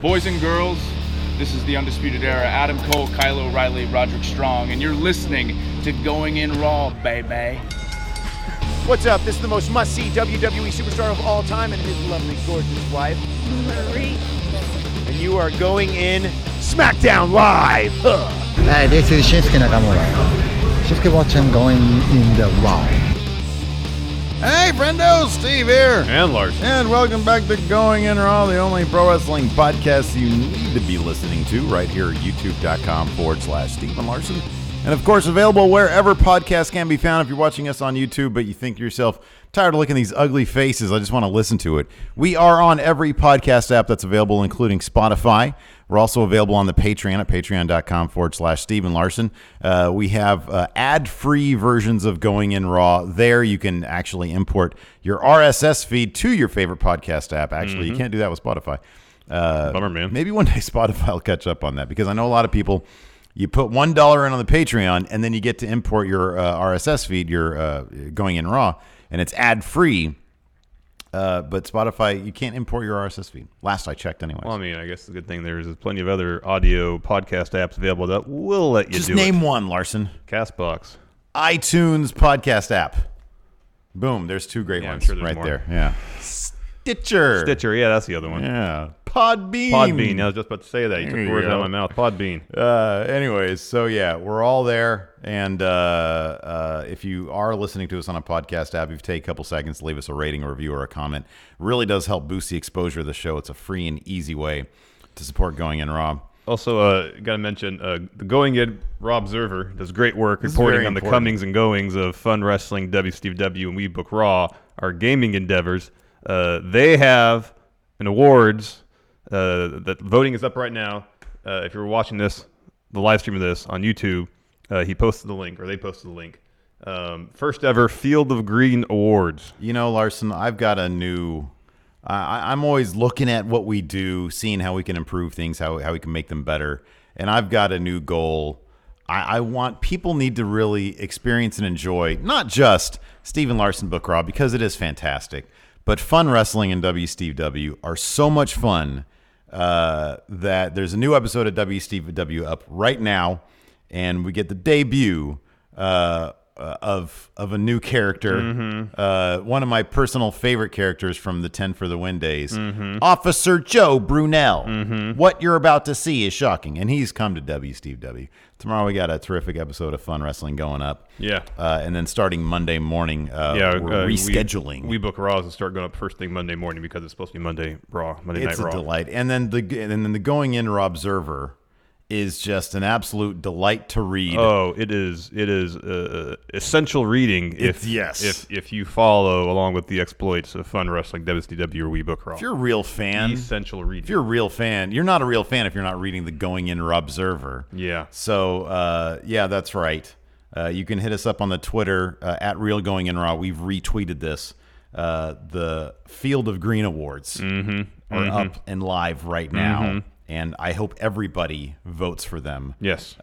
Boys and girls, this is the Undisputed Era. Adam Cole, Kyle O'Reilly, Roderick Strong, and you're listening to Going In Raw, baby. What's up? This is the most must-see WWE superstar of all time and his lovely, gorgeous wife, Marie. And you are going in Smackdown Live. Hi, this is Shinsuke Nakamura. Shinsuke watching Going In the Raw. Hey, friendo, Steve here. And Larson. And welcome back to Going In Raw, the only pro wrestling podcast you need to be listening to right here at youtube.com/Stephen Larson. And of course, available wherever podcasts can be found. If you're watching us on YouTube, but you think to yourself, tired of looking at these ugly faces, I just want to listen to it. We are on every podcast app that's available, including Spotify. We're also available on the Patreon at patreon.com/Stephen Larson. We have ad-free versions of Going In Raw. There you can actually import your RSS feed to your favorite podcast app. Actually, you can't do that with Spotify. Bummer, man. Maybe one day Spotify will catch up on that, because I know a lot of people, you put $1 in on the Patreon, and then you get to import your RSS feed, your Going In Raw, and it's ad-free. But Spotify, you can't import your RSS feed. Last I checked, anyways. Well, I mean, I guess the good thing there is there's plenty of other audio podcast apps available that will let you Just do name it. one, Larson. Castbox. iTunes podcast app. Boom, there's two great Yeah, I'm ones sure there's right more. there. Yeah. Stitcher, Yeah, that's the other one. Yeah. Podbean. Podbean. I was just about to say that. You took There the you words out go. of my mouth. Podbean. Anyways, so yeah, we're all there. And if you are listening to us on a podcast app, if you take a couple seconds to leave us a rating, a review, or a comment, really does help boost the exposure of the show. It's a free and easy way to support Going In Raw. Also, got to mention, the Going In Raw Observer does great work This is reporting very on the important. comings and goings of Fun Wrestling, WCW, and We Book Raw, our gaming endeavors. They have an awards that voting is up right now. If you're watching this, the live stream of this on YouTube, he posted the link, or they posted the link. First ever Field of Green Awards. You know, Larson, I've got a new... I'm always looking at what we do, seeing how we can improve things, how we can make them better. And I've got a new goal. I want people need to really experience and enjoy not just Stephen Larson Book Raw, because it is fantastic, but Fun Wrestling and WCW are so much fun that there's a new episode of WCW up right now, and we get the debut of a new character, one of my personal favorite characters from the 10 for the Win days, Officer Joe Brunel. What you're about to see is shocking, and he's come to WCW. Tomorrow we got a terrific episode of Fun Wrestling going up. Yeah. And then starting Monday morning, we're rescheduling. We Book Raw will start going up first thing Monday morning because it's supposed to be Monday Night Raw. It's a delight. And then the Going In Raw Observer is just an absolute delight to read. Oh, it is essential reading if you follow along with the exploits of Fun Wrestling, WCW, or We Book Raw. If you're a real fan, essential reading. If you're a real fan, you're not a real fan if you're not reading the Going In Raw Observer. Yeah. So, yeah, that's right. You can hit us up on the Twitter at Real Going In Raw. We've retweeted this. The Field of Green Awards are up and live right now. And I hope everybody votes for them. Yes.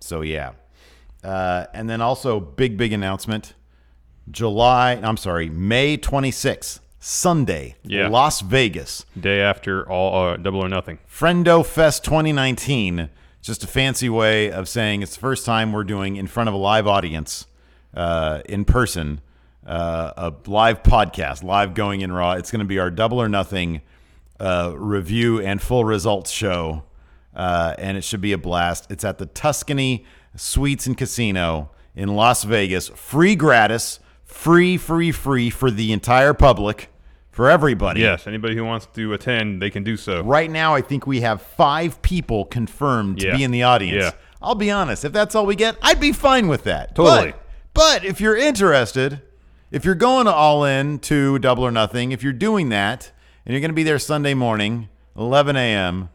So, yeah. And then also, big announcement. May 26th, Sunday, Las Vegas. Day after all Double or Nothing. Friendo Fest 2019. Just a fancy way of saying it's the first time we're doing in front of a live audience, in person, a live podcast, live Going In Raw. It's going to be our Double or Nothing review and full results show, and it should be a blast. It's at the Tuscany Suites and Casino in Las Vegas. Free gratis, free for the entire public, for everybody. Yes, anybody who wants to attend, they can do so. Right now, I think we have 5 people confirmed to be in the audience. Yeah. I'll be honest, if that's all we get, I'd be fine with that. Totally. But if you're interested, if you're going all in to Double or Nothing, if you're doing that, and you're going to be there Sunday morning, 11 a.m.,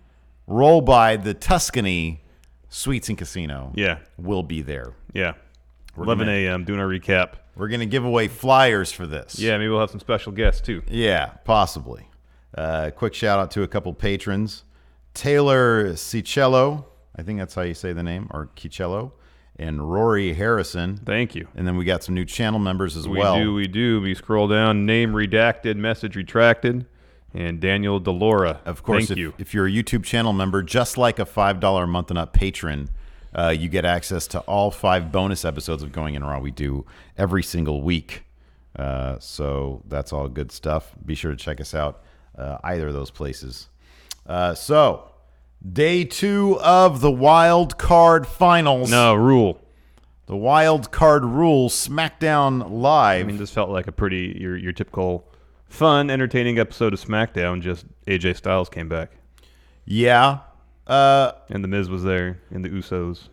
roll by the Tuscany Suites and Casino. Yeah. We'll be there. Yeah. 11 a.m., doing our recap. We're going to give away flyers for this. Yeah, maybe we'll have some special guests, too. Yeah, possibly. Quick shout-out to a couple patrons. Taylor Cicello, I think that's how you say the name, or Cicello, and Rory Harrison. Thank you. And then we got some new channel members as well. We do. We scroll down, name redacted, message retracted. And Daniel DeLora. Of course, thank you. If you're a YouTube channel member, just like a $5 a month and up patron, you get access to all 5 bonus episodes of Going In Raw we do every single week. So that's all good stuff. Be sure to check us out either of those places. So, day 2 of the Wild Card Finals. No, Rule. The Wild Card Rule SmackDown Live. I mean, this felt like a pretty, your typical fun, entertaining episode of SmackDown, just AJ Styles came back. Yeah. And The Miz was there, and the Usos.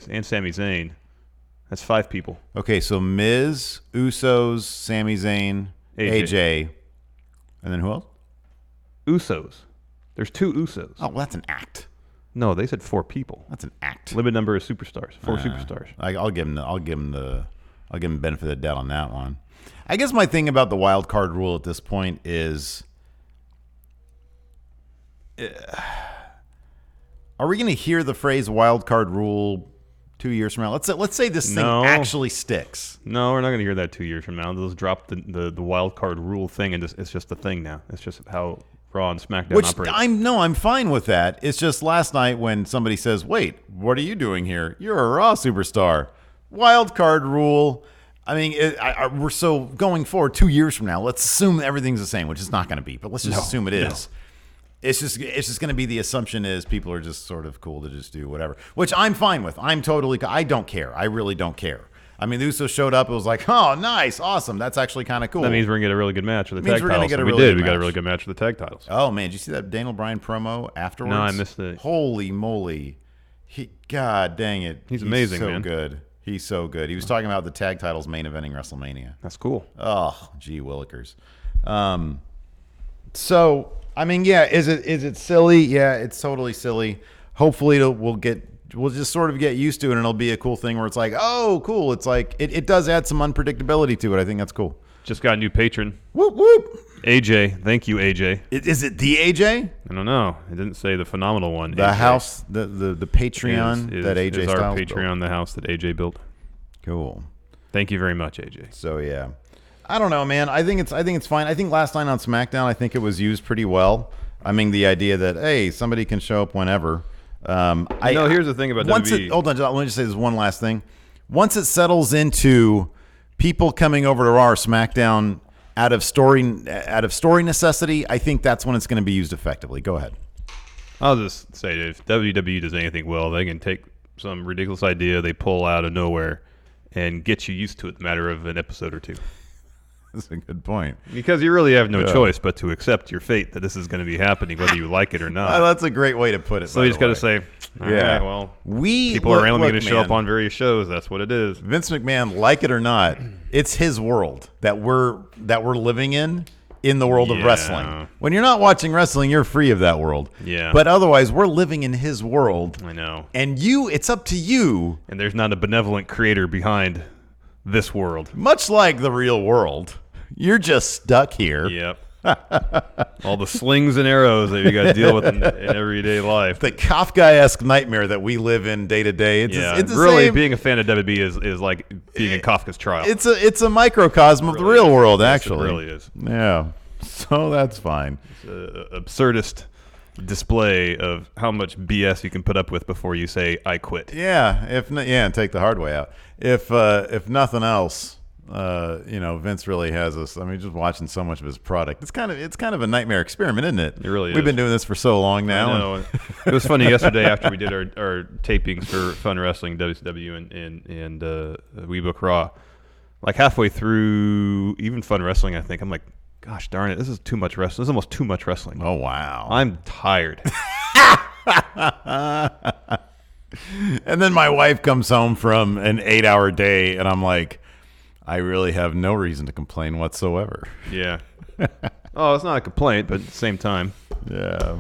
And Sami Zayn. That's 5 people. Okay, so Miz, Usos, Sami Zayn, AJ. And then who else? Usos. There's 2 Usos. Oh, well, that's an act. No, they said 4 people. That's an act. Limited number of superstars. 4 superstars. I'll give him the benefit of the doubt on that one. I guess my thing about the wild card rule at this point is, are we going to hear the phrase wild card rule 2 years from now? Let's say this thing actually sticks. No, we're not going to hear that 2 years from now. They'll just drop the wild card rule thing, and it's just a thing now. It's just how Raw and SmackDown operate. I'm fine with that. It's just last night when somebody says, "Wait, what are you doing here? You're a Raw superstar." Wild card rule. I mean, we're so going forward 2 years from now. Let's assume everything's the same, which it's not going to be, but let's just assume it is. It's just going to be the assumption is people are just sort of cool to just do whatever, which I'm fine with. I don't care. I really don't care. I mean, the Usos showed up. It was like, oh, nice, awesome. That's actually kind of cool. That means we're going to get a really good match for the tag titles. We got a really good match for the tag titles. Oh, man. Did you see that Daniel Bryan promo afterwards? No, I missed it. Holy moly. God dang it. He's amazing, so man. Good. He's so good. He was talking about the tag titles main eventing WrestleMania. That's cool. Oh, gee willikers. So, I mean, yeah, is it silly? Yeah, it's totally silly. Hopefully we'll just sort of get used to it, and it'll be a cool thing where it's like, oh, cool. It's like it does add some unpredictability to it. I think that's cool. Just got a new patron. Whoop whoop. AJ, thank you, AJ. Is it the AJ? I don't know. It didn't say the phenomenal one. The AJ. house, the Patreon that AJ is Styles our built. Patreon, the house that AJ built. Cool. Thank you very much, AJ. So yeah, I don't know, man. I think it's fine. I think last night on SmackDown, I think it was used pretty well. I mean, the idea that hey, somebody can show up whenever. Here's the thing about WWE. Hold on, let me just say this one last thing. Once it settles into people coming over to Raw or SmackDown out of story necessity, I think that's when it's going to be used effectively. Go ahead. I'll just say that if WWE does anything well, they can take some ridiculous idea they pull out of nowhere and get you used to it in a matter of an episode or 2. That's a good point. Because you really have no choice but to accept your fate that this is going to be happening, whether you like it or not. That's a great way to put it. So you just got to say, all right, well, people are randomly going to show up on various shows. That's what it is. Vince McMahon, like it or not, it's his world that we're living in the world of wrestling. When you're not watching wrestling, you're free of that world. Yeah. But otherwise, we're living in his world. I know. And it's up to you. And there's not a benevolent creator behind this world. Much like the real world. You're just stuck here. Yep. All the slings and arrows that you got to deal with in everyday life. The Kafkaesque nightmare that we live in day to day. It's really being a fan of WWE is like being in Kafka's trial. It's a microcosm of the real world, actually. It really is. Yeah. So that's fine. It's an absurdist display of how much BS you can put up with before you say I quit. Yeah. And take the hard way out. If nothing else. Vince really has us. I mean, just watching so much of his product. It's kind of a nightmare experiment, isn't it? It really is. We've been doing this for so long now. I know. It was funny yesterday after we did our tapings for Fun Wrestling WCW and We Book Raw. Like halfway through even Fun Wrestling, I think I'm like, gosh darn it, this is too much wrestling. This is almost too much wrestling. Oh wow. I'm tired. And then my wife comes home from an 8-hour day, and I'm like, I really have no reason to complain whatsoever. Yeah. Oh, it's not a complaint, but at the same time. Yeah.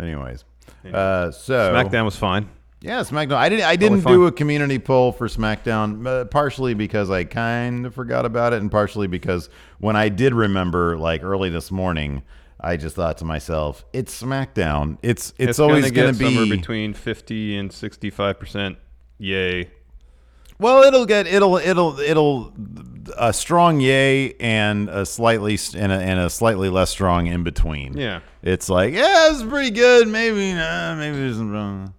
Anyways. So SmackDown was fine. Yeah, SmackDown. I didn't do a community poll for SmackDown, partially because I kind of forgot about it, and partially because when I did remember, like early this morning, I just thought to myself, "It's SmackDown. It's always going to be somewhere between 50 and 65%. Yay." Well, it'll a strong yay and a slightly less strong in between. Yeah. It's like, yeah, it's pretty good. Maybe there's some,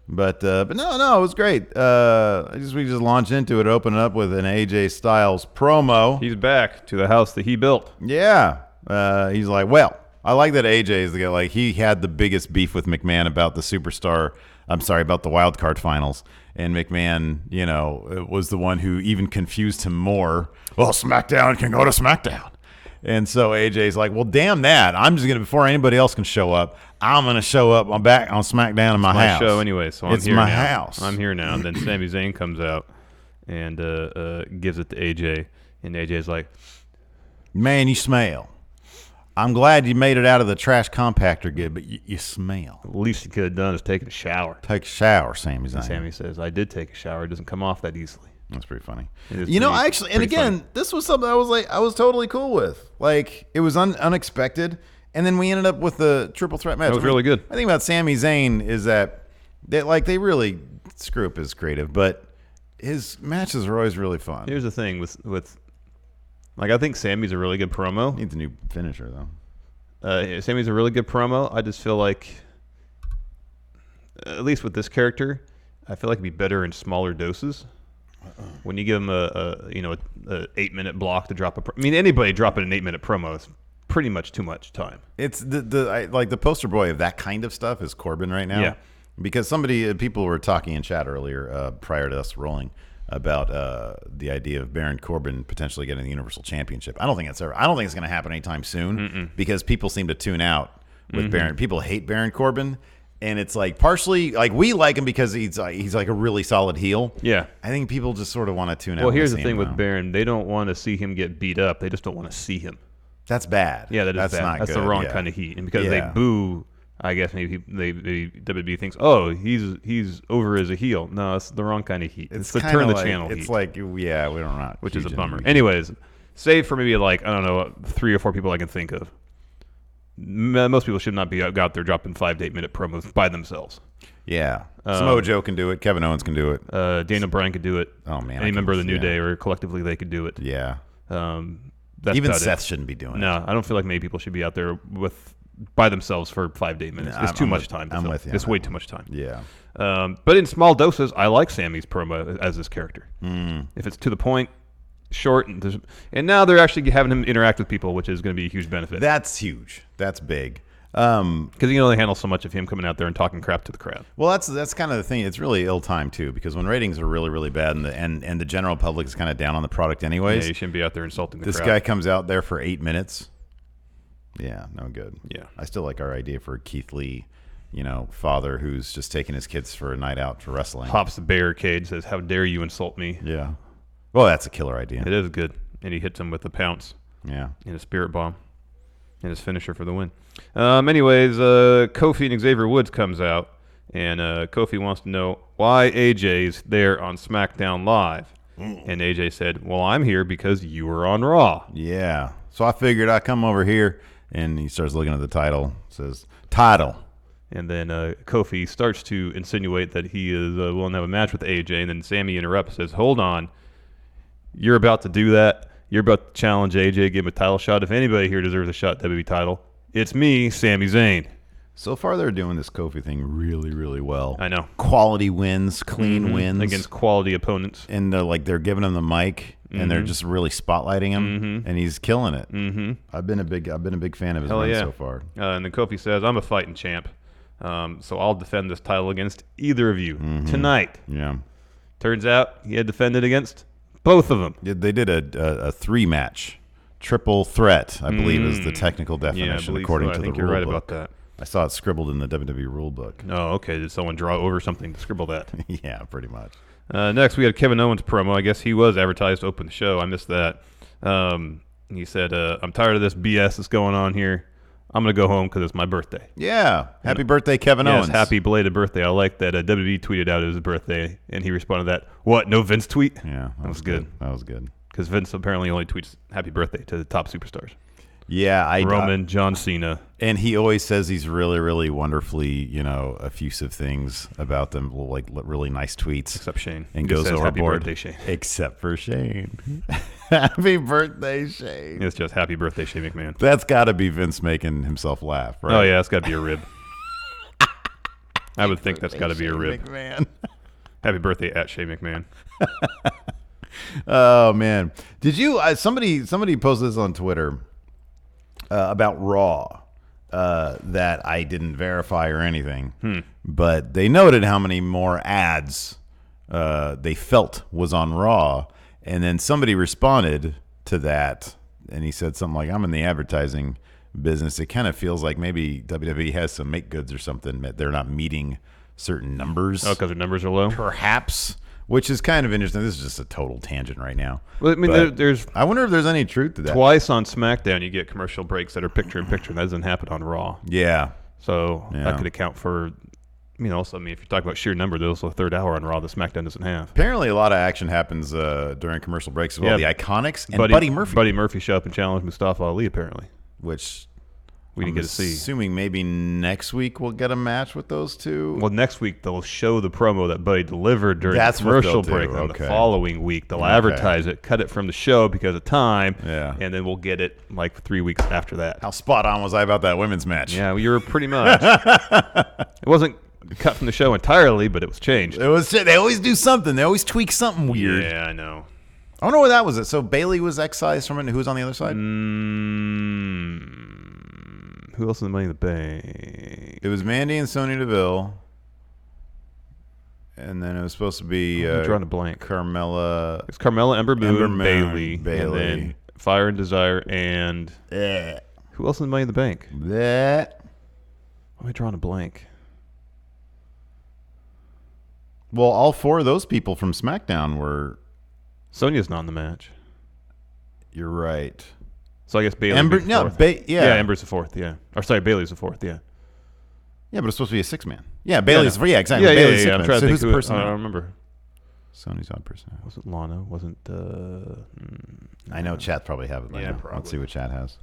but no, it was great. We just launched into it, open it up with an AJ Styles promo. He's back to the house that he built. Yeah. He's like, well, I like that AJ is the guy. Like, he had the biggest beef with McMahon about about the wild card finals. And McMahon, was the one who even confused him more. Well, SmackDown can go to SmackDown. And so AJ's like, well, damn that. I'm just going to, before anybody else can show up, I'm going to show up. I'm back on SmackDown in my house. It's my show anyway, so it's I'm here my now. house. I'm here now. And then Sami Zayn comes out and gives it to AJ. And AJ's like, man, you smell. I'm glad you made it out of the trash compactor good, but you smell. the least he could have done is taken a shower. Take a shower, Sami Zayn. Sami says, I did take a shower. It doesn't come off that easily. That's pretty funny. Funny. This was something I was totally cool with. Like, it was unexpected, and then we ended up with the triple threat match. That was really good. I think about Sami Zayn is that they really screw up his creative, but his matches are always really fun. Here's the thing with I think Sammy's a really good promo. Needs a new finisher though. Sammy's a really good promo. I just feel like, at least with this character, I feel like it'd be better in smaller doses. When you give him a 8-minute block to drop anybody dropping an 8-minute promo is pretty much too much time. It's the poster boy of that kind of stuff is Corbin right now. Yeah. Because people were talking in chat earlier prior to us rolling about the idea of Baron Corbin potentially getting the Universal Championship. I don't think it's going to happen anytime soon because people seem to tune out with Baron. People hate Baron Corbin. And it's like partially like we like him because he's like a really solid heel. Yeah. I think people just sort of want to tune out. Well, here's the thing with Baron. They don't want to see him get beat up. They just don't want to see him. That's bad. Yeah, that's bad. Not that's good. the wrong Yeah. kind of heat. And because they boo, I guess maybe WWE thinks, oh, he's over as a heel. No, it's the wrong kind of heat. It's the turn the channel heat. It's like, yeah, we don't know. Which is a bummer. Anyways, save for maybe 3 or 4 people I can think of. Most people should not be out there dropping 5 to 8 minute promos by themselves. Yeah. Samoa Joe can do it. Kevin Owens can do it. Daniel Bryan could do it. Oh, man. Any member of the New Day or collectively they could do it. Yeah. That's even about Seth it. shouldn't be doing it. No, I don't feel like many people should be out there by themselves for 5 to 8 minutes. It's too much time. I'm with you. It's way too much time. Yeah. But in small doses, I like Sammy's promo as this character. If it's to the point, short, and now they're actually having him interact with people, which is going to be a huge benefit. That's huge. That's big. Because you can only handle so much of him coming out there and talking crap to the crowd. Well, that's kind of the thing. It's really ill-timed too, because when ratings are really, really bad and the general public is kind of down on the product anyways. Yeah, you shouldn't be out there insulting the crowd. This guy comes out there for 8 minutes. Yeah, no good. Yeah. I still like our idea for Keith Lee, father who's just taking his kids for a night out for wrestling. Pops the barricade, says, "How dare you insult me?" Yeah. Well, that's a killer idea. It is good. And he hits him with a pounce. Yeah. And a spirit bomb. And his finisher for the win. Anyways, Kofi and Xavier Woods comes out. And Kofi wants to know why AJ's there on SmackDown Live. And AJ said, well, I'm here because you were on Raw. Yeah. So I figured I'd come over here. And he starts looking at the title. Says, title. And then Kofi starts to insinuate that he is willing to have a match with AJ. And then Sammy interrupts, says, hold on. You're about to do that. You're about to challenge AJ, give him a title shot. If anybody here deserves a shot at WWE title, it's me, Sami Zayn. So far, they're doing this Kofi thing really, really well. I know. Quality wins, clean wins against quality opponents, and they're giving him the mic, and they're just really spotlighting him, and he's killing it. I've been a big fan of his run so far. And then Kofi says, "I'm a fighting champ, so I'll defend this title against either of you tonight." Yeah. Turns out he had defended against both of them. Yeah, they did a 3-match triple threat, I believe, is the technical definition according to the rule book. I think you're right about that. I saw it scribbled in the WWE rule book. Oh, okay. Did someone draw over something to scribble that? Yeah, pretty much. Next, we had Kevin Owens promo. I guess he was advertised to open the show. I missed that. He said, I'm tired of this BS that's going on here. I'm going to go home because it's my birthday. Yeah. Happy birthday, Kevin Owens. Yes, happy belated birthday. I like that WWE tweeted out it was his birthday, and he responded to that, what, no Vince tweet? Yeah. That was good. That was good. Because Vince apparently only tweets happy birthday to the top superstars. Yeah, Roman, John Cena. And he always says these really, really wonderfully, effusive things about them, like really nice tweets. Except Shane. And He goes says, overboard. Happy birthday, Shane. Except for Shane. Happy birthday, Shane. It's just happy birthday, Shane McMahon. That's got to be Vince making himself laugh, right? Oh, yeah, that's got to be a rib. I would think that's got to be a rib. McMahon. Happy birthday at Shane McMahon. Oh, man. Did you somebody posted this on Twitter about Raw that I didn't verify or anything, but they noted how many more ads they felt was on Raw, and then somebody responded to that, and he said something like, I'm in the advertising business. It kind of feels like maybe WWE has some make goods or something that they're not meeting certain numbers. Oh, because their numbers are low? Perhaps. Which is kind of interesting. This is just a total tangent right now. Well, I mean, there's I wonder if there's any truth to that. twice on SmackDown you get commercial breaks that are picture-in-picture, and that doesn't happen on Raw. Yeah. So Yeah. that could account for, also, if you're talking about sheer number, there's a third hour on Raw that SmackDown doesn't have. Apparently, a lot of action happens during commercial breaks as well. Yeah. The Iconics and Buddy Murphy. Buddy Murphy show up and challenge Mustafa Ali, apparently. Which we didn't get to see. Assuming maybe next week we'll get a match with those two. Well, next week they'll show the promo that Buddy delivered during That's the what commercial they'll do. break. And Okay. the following week they'll advertise it, cut it from the show because of time, and then we'll get it like 3 weeks after that. How spot on was I about that women's match? Yeah, well, you were pretty much. It wasn't cut from the show entirely, but it was changed. It was. They always do something. They always tweak something weird. Yeah, I know. I don't know what that was. So Bailey was excised from it. And who was on the other side? Who else in the Money in the Bank? It was Mandy and Suny Deville. And then it was supposed to be I'm drawing a blank. Carmella. It's Carmella, Ember Moon, Bailey. and then Fire and Desire, and who else in the Money in the Bank? That. Why am I drawing a blank? Well, all four of those people from SmackDown were. Sonya's not in the match. You're right. So I guess Bailey. Ember, no, Ember's the fourth. Yeah, or sorry, Bailey's the fourth. Yeah. Yeah, but it's supposed to be a 6-man. Yeah, Bailey's. Yeah, exactly. Yeah, Bailey's I'm trying to think who's the who. person? I don't remember. Sony's odd person. Wasn't Lana? Wasn't. I know chat probably have it. By Yeah, now. probably. Let's see what chat has.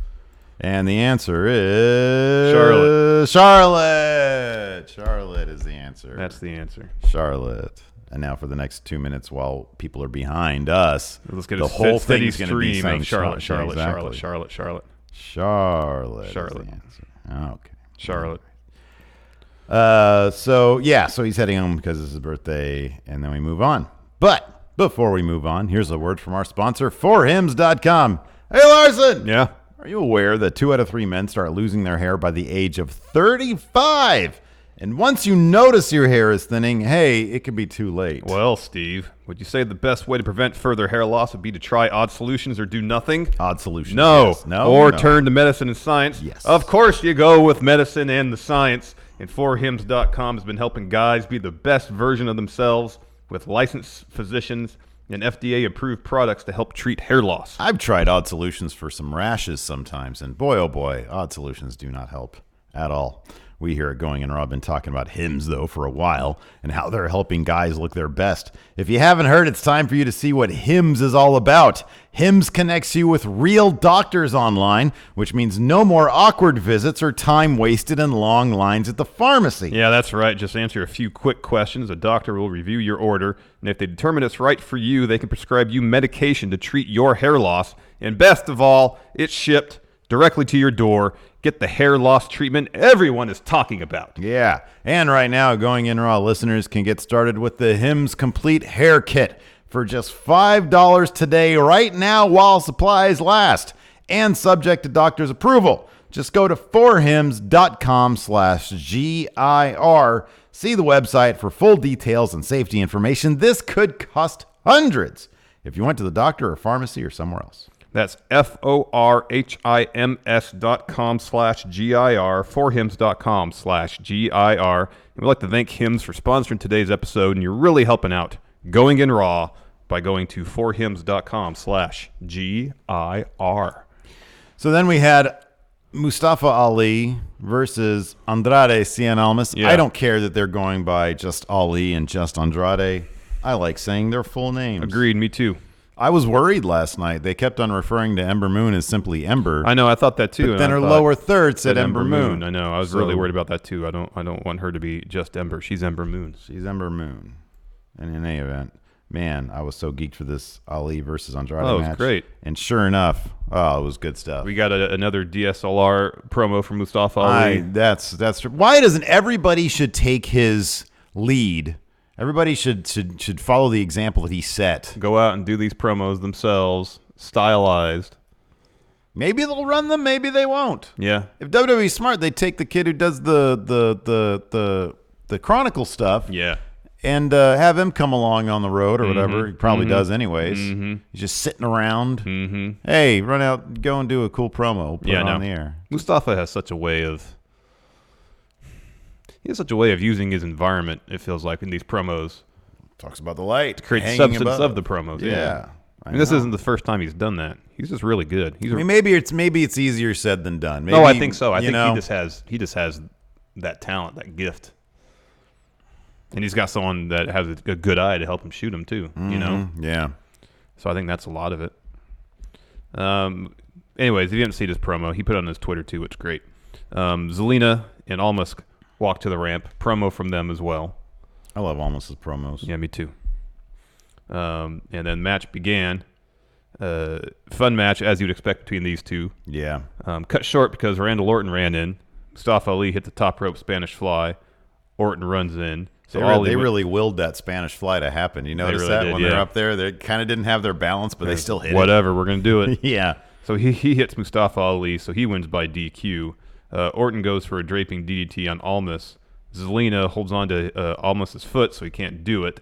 And the answer is Charlotte. Charlotte is the answer. That's the answer. Charlotte. And now for the next 2 minutes, while people are behind us, Let's get the a whole steady thing's going to be stream saying of Charlotte, Charlotte, exactly. Charlotte, Charlotte, Charlotte. Is Charlotte. the answer. Okay. Charlotte. So he's heading home because it's his birthday, and then we move on. But before we move on, here's a word from our sponsor, forhims.com. Hey, Larson! Yeah. Are you aware that 2 out of 3 men start losing their hair by the age of 35? And once you notice your hair is thinning, hey, it could be too late. Well, Steve, would you say the best way to prevent further hair loss would be to try Odd Solutions or do nothing? Odd Solutions. No. Yes. No. Or no. turn to medicine and science? Yes. Of course you go with medicine and the science. And 4hims.com has been helping guys be the best version of themselves with licensed physicians and FDA-approved products to help treat hair loss. I've tried Odd Solutions for some rashes sometimes, and boy, oh boy, Odd Solutions do not help at all. We here at Going In Raw have been talking about Hims, though, for a while, and how they're helping guys look their best. If you haven't heard, it's time for you to see what Hims is all about. Hims connects you with real doctors online, which means no more awkward visits or time wasted in long lines at the pharmacy. Yeah, that's right. Just answer a few quick questions. A doctor will review your order, and if they determine it's right for you, they can prescribe you medication to treat your hair loss. And best of all, it's shipped directly to your door. Get the hair loss treatment everyone is talking about. Yeah, and right now, Going In Raw listeners can get started with the Hims Complete Hair Kit for just $5 today, right now, while supplies last, and subject to doctor's approval. Just go to forhims.com/GIR. See the website for full details and safety information. This could cost hundreds if you went to the doctor or pharmacy or somewhere else. That's forhims.com/GIR, forhims.com/GIR. And we'd like to thank Hims for sponsoring today's episode, and you're really helping out Going In Raw by going to forhims.com/GIR. So then we had Mustafa Ali versus Andrade Cien Almas. Yeah. I don't care that they're going by just Ali and just Andrade. I like saying their full names. Agreed, me too. I was worried last night. They kept on referring to Ember Moon as simply Ember. I know. I thought that too. But then her lower third said Ember Moon. Moon. I know. I was really worried about that too. I don't want her to be just Ember. She's Ember Moon. She's Ember Moon. And in any event, man, I was so geeked for this Ali versus Andrade match. Oh, it was great. And sure enough, it was good stuff. We got another DSLR promo from Mustafa Ali. That's true. Why doesn't everybody should take his lead? Everybody should follow the example that he set. Go out and do these promos themselves, stylized. Maybe they'll run them, maybe they won't. Yeah. If WWE's smart, they take the kid who does the Chronicle stuff. Yeah. And have him come along on the road or whatever. He probably does anyways. He's just sitting around. Hey, run out, go and do a cool promo. Put it on the air. Mustafa has such a way of... He has such a way of using his environment, it feels like, in these promos. Talks about the light. To create the substance of the promos. Yeah. I mean, this isn't the first time he's done that. He's just really good. Maybe it's easier said than done. Maybe, I think so. I think he just has that talent, that gift. And he's got someone that has a good eye to help him shoot him too, you know? Yeah. So I think that's a lot of it. Anyways, if you didn't see this promo, he put it on his Twitter too, which is great. Zelina and Almas walked to the ramp. Promo from them as well. I love Almas's promos. Yeah, me too. And then match began. Fun match, as you'd expect between these two. Yeah. Cut short because Randall Orton ran in. Mustafa Ali hit the top rope Spanish fly. Orton runs in. So they really willed that Spanish fly to happen. You notice really that did, when they're up there? They kind of didn't have their balance, but they still hit Whatever, we're going to do it. Yeah. So he hits Mustafa Ali, so he wins by DQ. Orton goes for a draping DDT on Almas. Zelina holds on to Almas's foot, so he can't do it.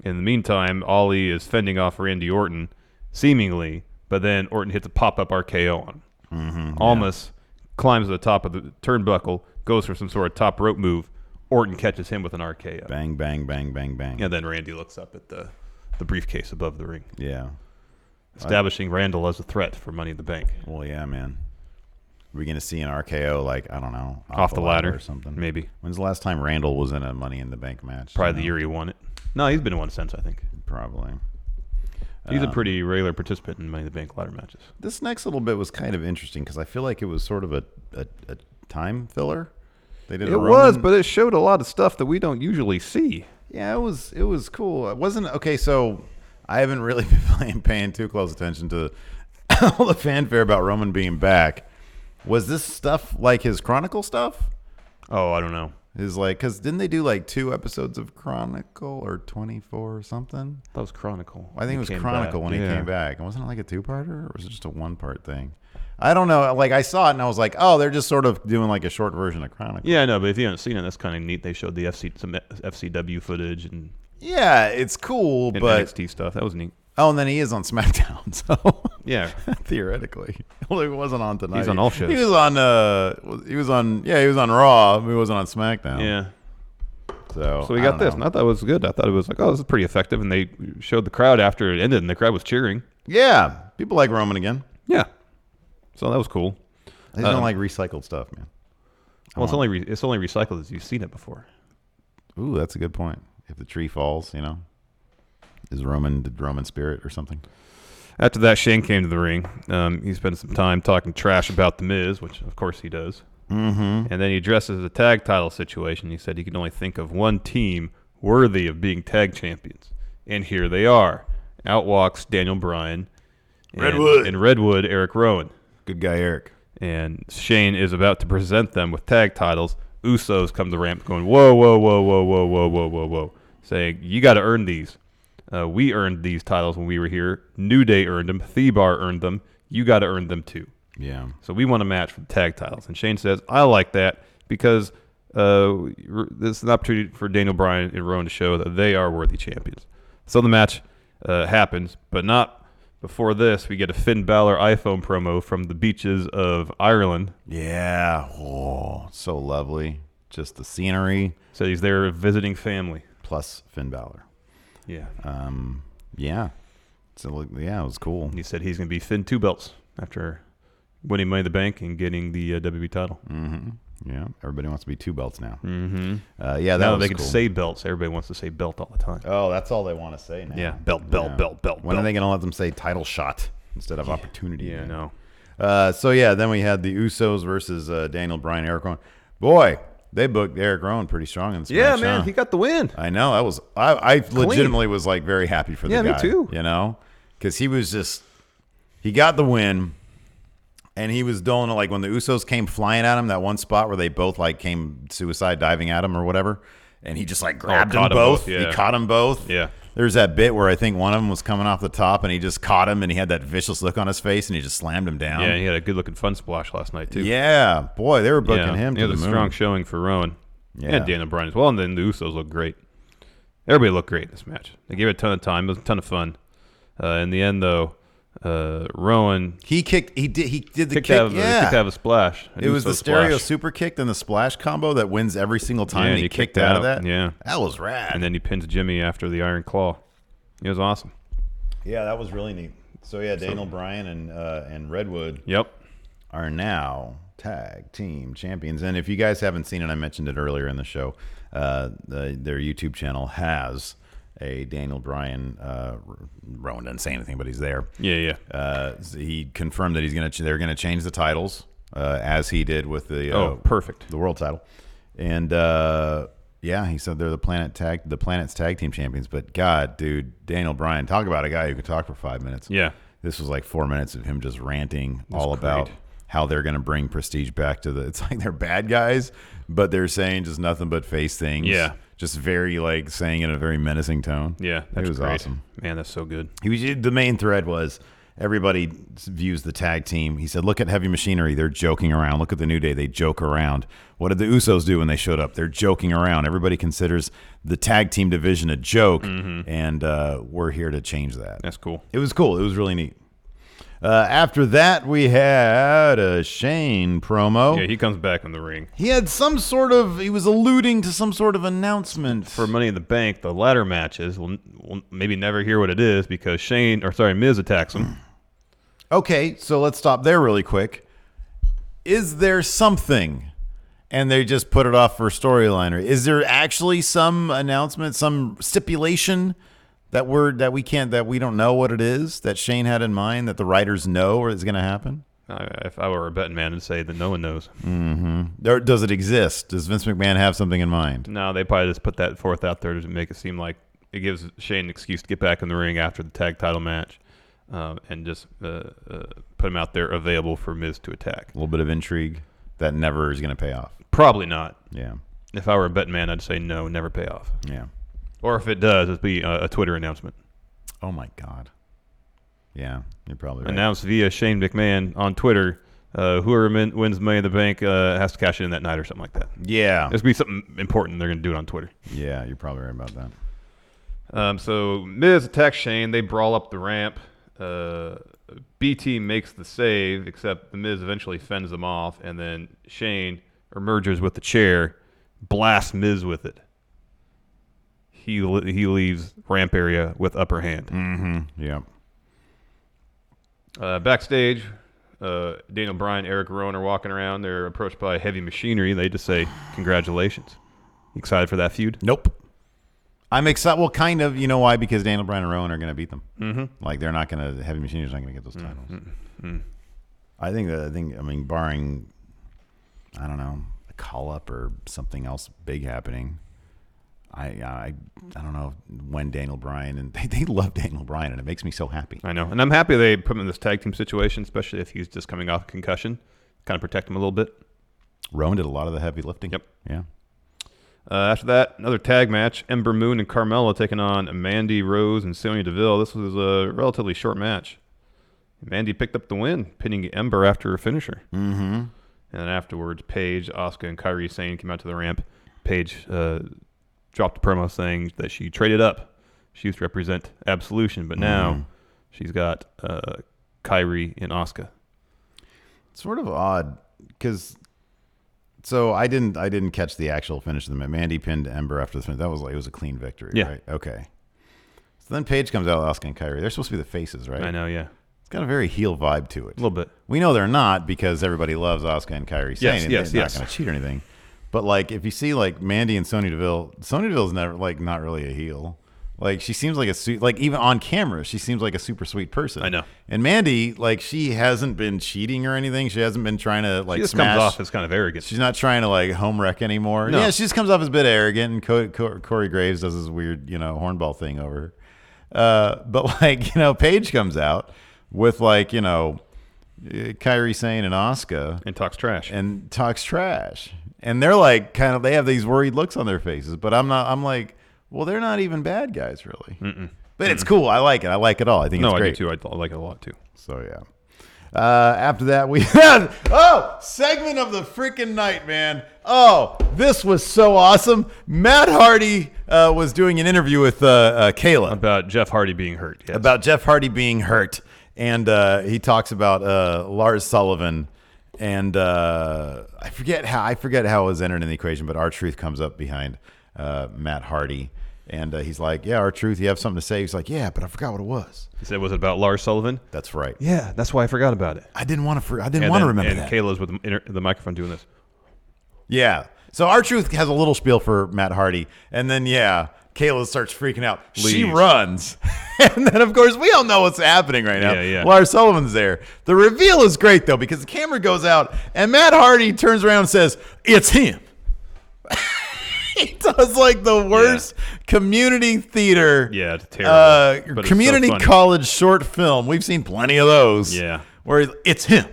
In the meantime, Ali is fending off Randy Orton, seemingly, but then Orton hits a pop-up RKO on him. Almas climbs to the top of the turnbuckle, goes for some sort of top rope move. Orton catches him with an RKO. Bang, bang, bang, bang, bang. And then Randy looks up at the briefcase above the ring. Yeah. Establishing Randall as a threat for Money in the Bank. Well, yeah, man. Are we going to see an RKO, like, I don't know, off the ladder or something? Maybe. When's the last time Randall was in a Money in the Bank match? Probably the year he won it. No, he's been in one since, I think. Probably. He's a pretty regular participant in Money in the Bank ladder matches. This next little bit was kind of interesting because I feel like it was sort of a time filler. They did. It was, but it showed a lot of stuff that we don't usually see. Yeah, it was cool. It wasn't okay. So I haven't really been paying too close attention to all the fanfare about Roman being back. Was this stuff like his Chronicle stuff? Oh, I don't know. Because didn't they do like 2 episodes of Chronicle or 24 or something? That was Chronicle. I think it was Chronicle when he came back. And wasn't it like a 2-parter or was it just a 1-part thing? I don't know. Like I saw it and I was like, oh, they're just sort of doing like a short version of Chronicle. Yeah, no, but if you haven't seen it, that's kind of neat. They showed the some FCW footage and it's cool, but NXT stuff. That was neat. Oh, and then he is on SmackDown, so yeah, theoretically, well, he wasn't on tonight. He's on all shows. He was on Raw. He wasn't on SmackDown. Yeah. So we got this, and I thought it was good. I thought it was like, oh, this is pretty effective, and they showed the crowd after it ended, and the crowd was cheering. Yeah, people like Roman again. Yeah, so that was cool. They don't like recycled stuff, man. Well, it's only recycled as you've seen it before. Ooh, that's a good point. If the tree falls, is Roman spirit or something? After that, Shane came to the ring. He spent some time talking trash about The Miz, which of course he does. Mm-hmm. And then he addresses the tag title situation. He said he could only think of one team worthy of being tag champions. And here they are. Out walks Daniel Bryan. And Redwood, Eric Rowan. Good guy, Eric. And Shane is about to present them with tag titles. Usos come to the ramp going, whoa, whoa, whoa, whoa, whoa, whoa, whoa, whoa, whoa. Saying, you got to earn these. We earned these titles when we were here. New Day earned them. Thebar earned them. You got to earn them too. Yeah. So we want a match for the tag titles. And Shane says, I like that because this is an opportunity for Daniel Bryan and Rowan to show that they are worthy champions. So the match happens, but not before this. We get a Finn Balor iPhone promo from the beaches of Ireland. Yeah. Oh, so lovely. Just the scenery. So he's there visiting family. Plus Finn Balor. Yeah. Yeah. So, yeah, it was cool. He said he's going to be Finn 2 belts after winning Money in the Bank and getting the WWE title. Mm-hmm. Yeah, everybody wants to be 2 belts now. Mm-hmm. Yeah, that now was they can cool. say belts. Everybody wants to say belt all the time. Oh, that's all they want to say now. Yeah, belt. When are they going to let them say title shot instead of opportunity? Yeah, no. So yeah, then we had the Usos versus Daniel Bryan, Eric Rowan. Boy, they booked Eric Rowan pretty strong in this match. Man, huh? he got the win. I know. That was I legitimately was like very happy for the guy. Yeah, me too. You know, because he got the win, and he was doing like when the Usos came flying at him, that one spot where they both like came suicide diving at him or whatever, and he just like grabbed them caught both. Yeah. He caught them both. Yeah. There's that bit where I think one of them was coming off the top, and he just caught him, and he had that vicious look on his face, and he just slammed him down. Yeah, he had a good-looking fun splash last night, too. Yeah, boy, they were booking him to He the had a moon. strong showing for Rowan Yeah. and Daniel Bryan as well, and then the Usos looked great. Everybody looked great in this match. They gave it a ton of time. It was a ton of fun. In the end, though, Rowan He did the kicked kick. out of a splash. It was the Uso stereo splash. super kick and the splash combo that wins every single time. Yeah, and he kicked out of that. Yeah. That was rad. And then he pins Jimmy after the Iron Claw. It was awesome. Yeah, that was really neat. So yeah, Daniel Bryan and Redwood Yep. are now tag team champions. And if you guys haven't seen it, I mentioned it earlier in the show. Their YouTube channel has a Daniel Bryan. Rowan didn't say anything, but he's there. Yeah. He confirmed that they're gonna change the titles as he did with the perfect. the world title. And yeah, he said they're the Planet's tag team champions. But God, dude, Daniel Bryan, talk about a guy who could talk for 5 minutes. Yeah. This was like 4 minutes of him just ranting all about how they're going to bring prestige back to it's like they're bad guys, but they're saying just nothing but face things. Yeah. Just very like saying in a very menacing tone. Yeah, it was great. awesome. Man, that's so good. The main thread was everybody views the tag team. He said, look at Heavy Machinery. They're joking around. Look at the New Day. They joke around. What did the Usos do when they showed up? They're joking around. Everybody considers the tag team division a joke, and we're here to change that. That's cool. It was cool. It was really neat. After that, we had a Shane promo. Yeah, he comes back in the ring. He had he was alluding to some sort of announcement. For Money in the Bank, the ladder matches, we'll maybe never hear what it is because Miz attacks him. Okay, so let's stop there really quick. Is there something, and they just put it off for storyline, or is there actually some announcement, some stipulation that we don't know what it is that Shane had in mind that the writers know or is going to happen? If I were a betting man, I'd say that no one knows. Mm-hmm. Does it exist? Does Vince McMahon have something in mind? No, they probably just put that forth out there to make it seem like it gives Shane an excuse to get back in the ring after the tag title match, and just put him out there available for Miz to attack. A little bit of intrigue that never is going to pay off. Probably not. Yeah. If I were a betting man, I'd say no, never pay off. Yeah. Or if it does, it'd be a Twitter announcement. Oh, my God. Yeah, you're probably right. Announced via Shane McMahon on Twitter, whoever wins Money in the Bank has to cash it in that night or something like that. Yeah. There's going to be something important. They're going to do it on Twitter. Yeah, you're probably right about that. So Miz attacks Shane. They brawl up the ramp. BT makes the save, except the Miz eventually fends them off, and then Shane emerges with the chair, blasts Miz with it. He leaves ramp area with upper hand. Mm-hmm. Yeah. Backstage, Daniel Bryan, Eric Rowan are walking around. They're approached by Heavy Machinery. They just say, congratulations. You excited for that feud? Nope. I'm excited. Well, kind of. You know why? Because Daniel Bryan and Rowan are going to beat them. Mm-hmm. Like, they're not going to, Heavy Machinery's not going to get those titles. Mm-hmm. I mean, barring, I don't know, a call-up or something else big happening, I don't know when Daniel Bryan, and they love Daniel Bryan, and it makes me so happy. I know. And I'm happy they put him in this tag team situation, especially if he's just coming off a concussion. Kind of protect him a little bit. Rowan did a lot of the heavy lifting. Yep. Yeah. After that, another tag match. Ember Moon and Carmella taking on Mandy, Rose, and Suny Deville. This was a relatively short match. Mandy picked up the win, pinning Ember after her finisher. Mm-hmm. And then afterwards, Paige, Asuka, and Kairi Sane came out to the ramp. Paige dropped a promo saying that she traded up. She used to represent Absolution, but now she's got Kairi and Asuka. It's sort of odd because I didn't catch the actual finish of the match. Mandy pinned Ember after the finish. It was a clean victory, Yeah. right? Okay. So then Paige comes out with Asuka and Kairi. They're supposed to be the faces, right? I know, yeah. It's got a very heel vibe to it. A little bit. We know they're not because everybody loves Asuka and Kairi Sane, and they're not going to cheat or anything. But like, if you see like Mandy and Sonya Deville's never like not really a heel. Like she seems like even on camera, she seems like a super sweet person. I know. And Mandy, like she hasn't been cheating or anything. She hasn't been trying to like She just smash. comes off as kind of arrogant. She's not trying to like home wreck anymore. No. Yeah, she just comes off as a bit arrogant. And Corey Graves does this weird, hornball thing over her. But like, Paige comes out with like, Kairi Sane and Asuka And talks trash. And they're like they have these worried looks on their faces. But I'm like, well, they're not even bad guys, really. But it's cool. I like it. I like it all. I think it's great. I do too. I like it a lot too. So, yeah. After that, we had, segment of the freaking night, man. Oh, this was so awesome. Matt Hardy was doing an interview with Kayla. About Jeff Hardy being hurt. Yes. About Jeff Hardy being hurt. And he talks about Lars Sullivan. And I forget how it was entered in the equation, but R-Truth comes up behind Matt Hardy. And he's like, yeah, R-Truth, you have something to say? He's like, yeah, but I forgot what it was. He said, was it about Lars Sullivan? That's right. Yeah, that's why I forgot about it. I didn't want to remember and that. Kayla's with the microphone doing this. Yeah. So R-Truth has a little spiel for Matt Hardy. And then, Kayla starts freaking out. She runs. And then, of course, we all know what's happening right now. Yeah. Lars Sullivan's there. The reveal is great, though, because the camera goes out, and Matt Hardy turns around and says, it's him. He does like the worst community theater. Yeah, it's terrible. But community it's so funny. college short film. We've seen plenty of those. Yeah. Where it's him.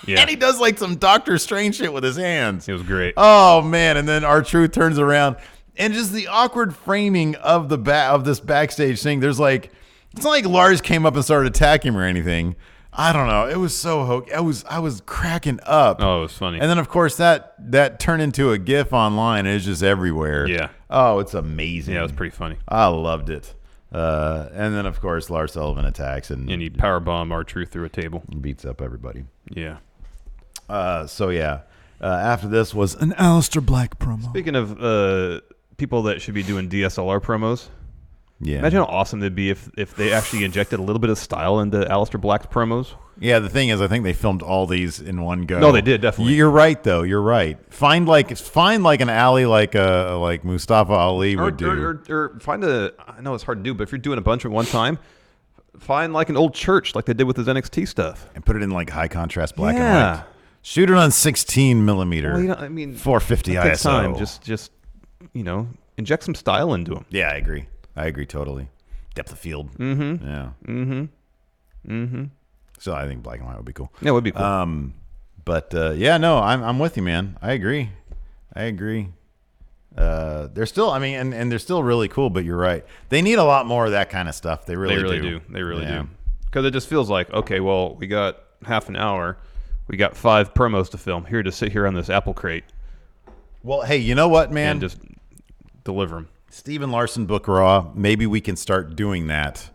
Yeah. And he does like some Doctor Strange shit with his hands. It was great. Oh man! And then R-Truth turns around, and just the awkward framing of of this backstage thing. There's like, it's not like Lars came up and started attacking him or anything. I don't know. It was so hokey. I was cracking up. Oh, it was funny. And then of course that turned into a GIF online. And it's just everywhere. Yeah. Oh, it's amazing. Yeah, it was pretty funny. I loved it. And then of course Lars Sullivan attacks and he powerbomb R-Truth through a table. beats up everybody. Yeah. After this was an Aleister Black promo. Speaking of people that should be doing DSLR promos, imagine how awesome they'd be if they actually injected a little bit of style into Aleister Black's promos. Yeah, the thing is, I think they filmed all these in one go. No, they did, definitely. You're right, though. You're right. Find like an alley like Mustafa Ali would do. Or find I know it's hard to do, but if you're doing a bunch at one time, find like an old church like they did with his NXT stuff. And put it in like high contrast black and white. Shoot it on 16 millimeter. Well, 450 ISO. Time. Just inject some style into them. Yeah, I agree totally. Depth of field. Mm-hmm. Yeah. Mm-hmm. Mm-hmm. So I think black and white would be cool. Yeah, it would be cool. I'm with you, man. I agree. They're still, and they're still really cool. But you're right. They need a lot more of that kind of stuff. They really do. They really do. Because it just feels like, okay, well, we got half an hour. We got 5 promos to film. Here to sit here on this apple crate. Well, hey, you know what, man? And just deliver them. Steven Larson book Raw. Maybe we can start doing that.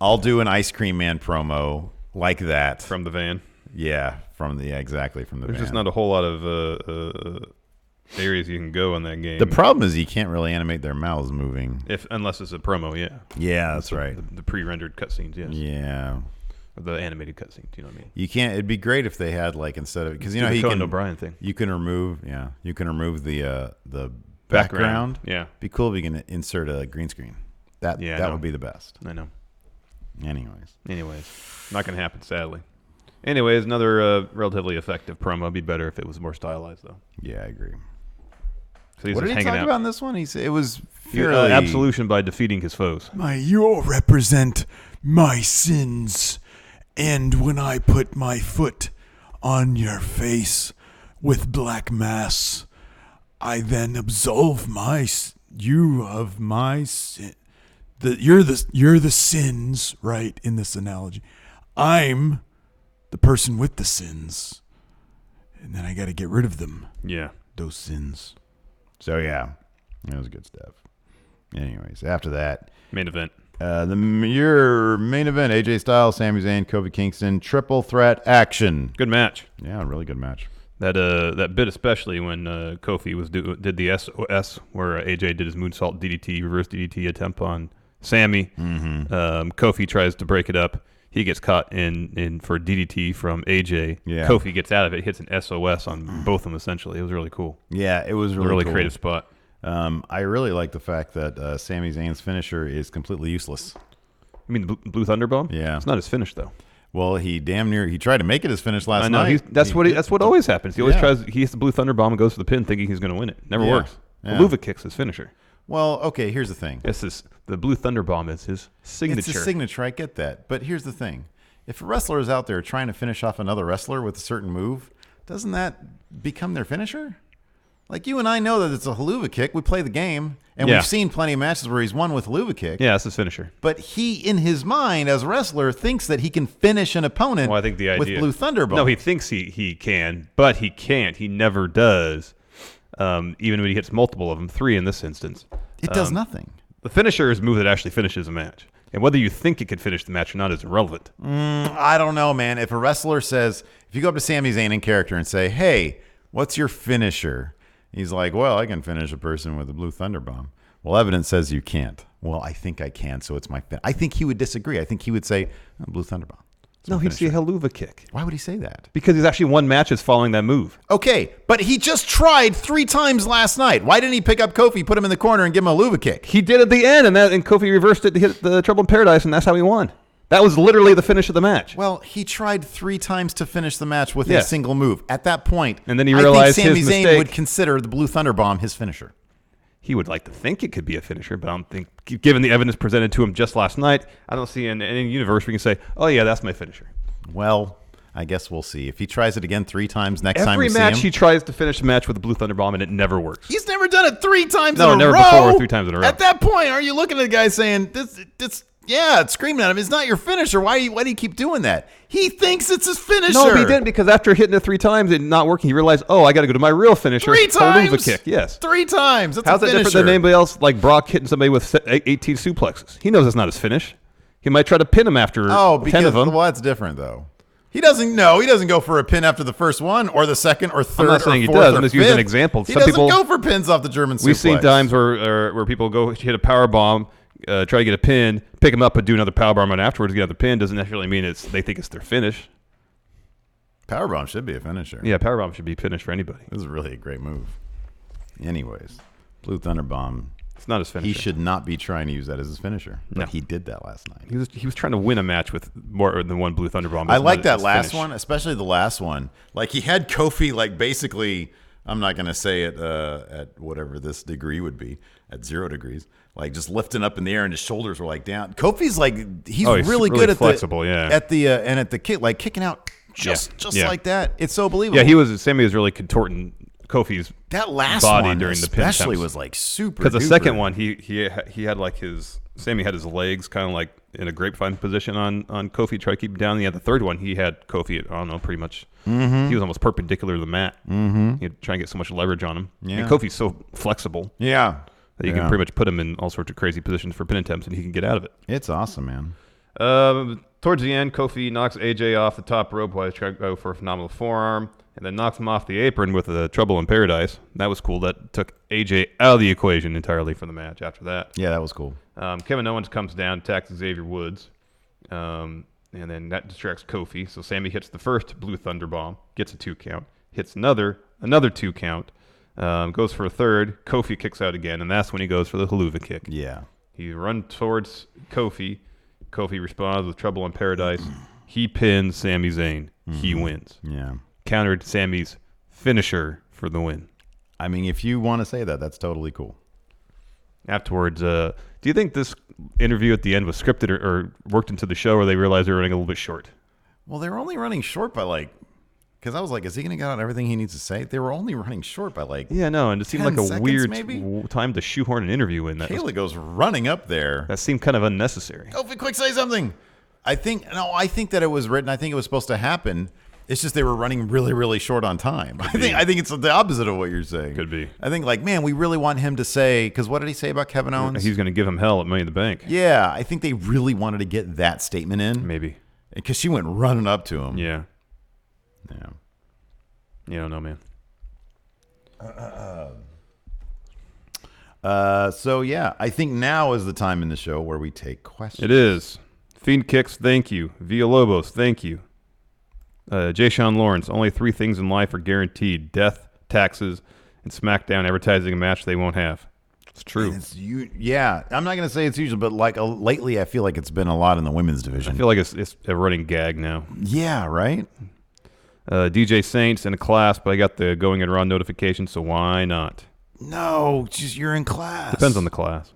I'll do an Ice Cream Man promo like that From the van. Yeah, exactly from the There's van. just not a whole lot of areas you can go in that game. The problem is you can't really animate their mouths moving. Unless it's a promo, yeah. Yeah, that's right. The pre-rendered cutscenes, yes. Yeah. Or the animated cutscenes, you know what I mean? You can't. It'd be great if they had like instead of because you know the he Conan can O'Brien thing. You can remove the background. Yeah. Be cool if you can insert a green screen. That would be the best. I know. Anyways, not gonna happen, sadly. Anyways, another relatively effective promo. It'd be better if it was more stylized, though. Yeah, I agree. So he's what just did he hanging talk out. about in this one? It was fairly absolution by defeating his foes. You represent my sins, and when I put my foot on your face with black mass, I then absolve you of my sin. You're the sins, right? In this analogy, I'm the person with the sins, and then I got to get rid of them. Yeah, those sins. So yeah, that was good stuff. Anyways, after that, main event. Your main event: AJ Styles, Sami Zayn, Kofi Kingston, triple threat action. Good match. Yeah, really good match. That bit especially when Kofi did the SOS where AJ did his moonsault DDT, reverse DDT attempt on Sammy. Mm-hmm. Kofi tries to break it up. He gets caught in for DDT from AJ. Yeah. Kofi gets out of it, hits an SOS on both of them essentially. It was really cool. Yeah, it was really cool. Creative spot. I really like the fact that Sami Zayn's finisher is completely useless. You mean the Blue Thunder Bomb? Yeah. It's not his finish though. Well, he tried to make it his finish last I know. night. That's what always happens. He always Yeah. he hits the Blue Thunder Bomb and goes for the pin thinking he's going to win it. Never Yeah. works. Yeah. The Luva kick's his finisher. Well, okay, here's the thing. The Blue Thunder Bomb is his signature. It's his signature, I get that. But here's the thing. If a wrestler is out there trying to finish off another wrestler with a certain move, doesn't that become their finisher? Like, you and I know that it's a haluva kick. We play the game, and Yeah. we've seen plenty of matches where he's won with haluva kick. Yeah, that's his finisher. But he, in his mind, as a wrestler, thinks that he can finish an opponent Well, I think the idea with Blue Thunder Bomb. No, he thinks he can, but he can't. He never does. Even when he hits multiple of them, 3 in this instance. It does nothing. The finisher is a move that actually finishes a match. And whether you think it could finish the match or not is irrelevant. I don't know, man. If a wrestler says, if you go up to Sami Zayn in character and say, hey, what's your finisher? He's like, well, I can finish a person with a Blue Thunder Bomb. Well, evidence says you can't. Well, I think I can, so it's my fin. I think he would disagree. I think he would say, Blue Thunder Bomb. No, he'd see a haluva kick. Why would he say that? Because he's actually won matches following that move. Okay, but he just tried 3 times last night. Why didn't he pick up Kofi, put him in the corner, and give him a haluva kick? He did at the end, and Kofi reversed it to hit the Trouble in Paradise, and that's how he won. That was literally the finish of the match. Well, he tried 3 times to finish the match with a single move. At that point, and then he realized I think Sami his Zayn mistake. would consider the Blue Thunder Bomb his finisher. He would like to think it could be a finisher, but I don't think, given the evidence presented to him just last night, I don't see in any universe we can say, oh yeah, that's my finisher. Well, I guess we'll see. If he tries it again 3 times next time we Every see match him, he tries to finish the match with the Blue Thunder Bomb, and it never works. he's never done it 3 times in a row. No, never before 3 times in a row. At that point, are you looking at the guy saying, this, yeah, it's screaming at him, it's not your finisher. Why do you keep doing that? He thinks it's his finisher. No, he didn't, because after hitting it 3 times and not working, he realized, oh, I got to go to my real finisher. 3 times? Haluva kick, yes. 3 times. That's How's a that finisher. different than anybody else, like Brock hitting somebody with 18 suplexes? He knows that's not his finish. He might try to pin him after 10 of them. Well, that's different, though. He doesn't go for a pin after the first one or the second or third I'm not saying or he fourth does. or I'm just fifth. using an example. He Some doesn't people go for pins off the German suplex. We've seen times where people go hit a power bomb, try to get a pin, pick him up, but do another power bomb, and afterwards get another pin. Doesn't necessarily mean they think it's their finish. Powerbomb should be a finisher. Yeah, power bomb should be finished for anybody. This is really a great move. Anyways, Blue Thunder Bomb. It's not his finisher. He should not be trying to use that as his finisher. But No. he did that last night. He was trying to win a match with more than one Blue Thunder Bomb. I It's like not that his last finish. one, especially the last one. Like, he had Kofi, like, basically, I'm not going to say it at whatever this degree would be, at 0 degrees, like, just lifting up in the air and his shoulders were, like, down. Kofi's, like, he's really good at flexible, at the and at the kick, like, kicking out just like that. It's so believable. Yeah, Sammy was really contorting Kofi's that last body one during the pin especially attempts. was, like, super Because the duper. second one, he had like Sammy had his legs kind of like in a grapevine position on Kofi, try to keep him down. And the third one, he had Kofi at, I don't know, pretty much. He was almost perpendicular to the mat. He'd try and get so much leverage on him. Yeah. And Kofi's so flexible Yeah. that you can pretty much put him in all sorts of crazy positions for pin attempts, and he can get out of it. It's awesome, man. Towards the end, Kofi knocks AJ off the top rope while he's trying to go for a phenomenal forearm, and then knocks him off the apron with a Trouble in Paradise. That was cool. That took AJ out of the equation entirely for the match after that. Yeah, that was cool. Kevin Owens comes down, attacks Xavier Woods, and then that distracts Kofi. So Sammy hits the first Blue Thunder Bomb, gets a 2 count, hits another 2 count, goes for a third. Kofi kicks out again, and that's when he goes for the haluva kick. Yeah. He runs towards Kofi. Kofi responds with Trouble in Paradise. He pins Sami Zayn. He wins. Yeah. Countered Sammy's finisher for the win. I mean, if you want to say that, that's totally cool. Afterwards, do you think this interview at the end was scripted or worked into the show, or they realized they were running a little bit short? Well, they were only running short by because I was like, is he going to get out everything he needs to say? They were only running short by Yeah, no, and it seemed 10 like a seconds, weird maybe? time to shoehorn an interview in. Kayla goes running up there. That seemed kind of unnecessary. Kofi, quick, say something. I think that it was written. I think it was supposed to happen. It's just they were running really, really short on time. I think it's the opposite of what you're saying. Could be. I think man, we really want him to say, because what did he say about Kevin Owens? He's going to give him hell at Money in the Bank. Yeah, I think they really wanted to get that statement in. Maybe. Because she went running up to him. Yeah. Yeah. You don't know, man. So yeah, I think now is the time in the show where we take questions. It is. Fiend Kicks, thank you. Villalobos, thank you. Jay Sean Lawrence, only 3 things in life are guaranteed: death, taxes, and SmackDown advertising a match they won't have. It's true. Yeah, I'm not going to say it's usual, but like lately I feel like it's been a lot in the women's division. I feel like it's a running gag now. Yeah, right? DJ Saints in a class, but I got the Going in Raw notification, so why not? No, just you're in class. Depends on the class.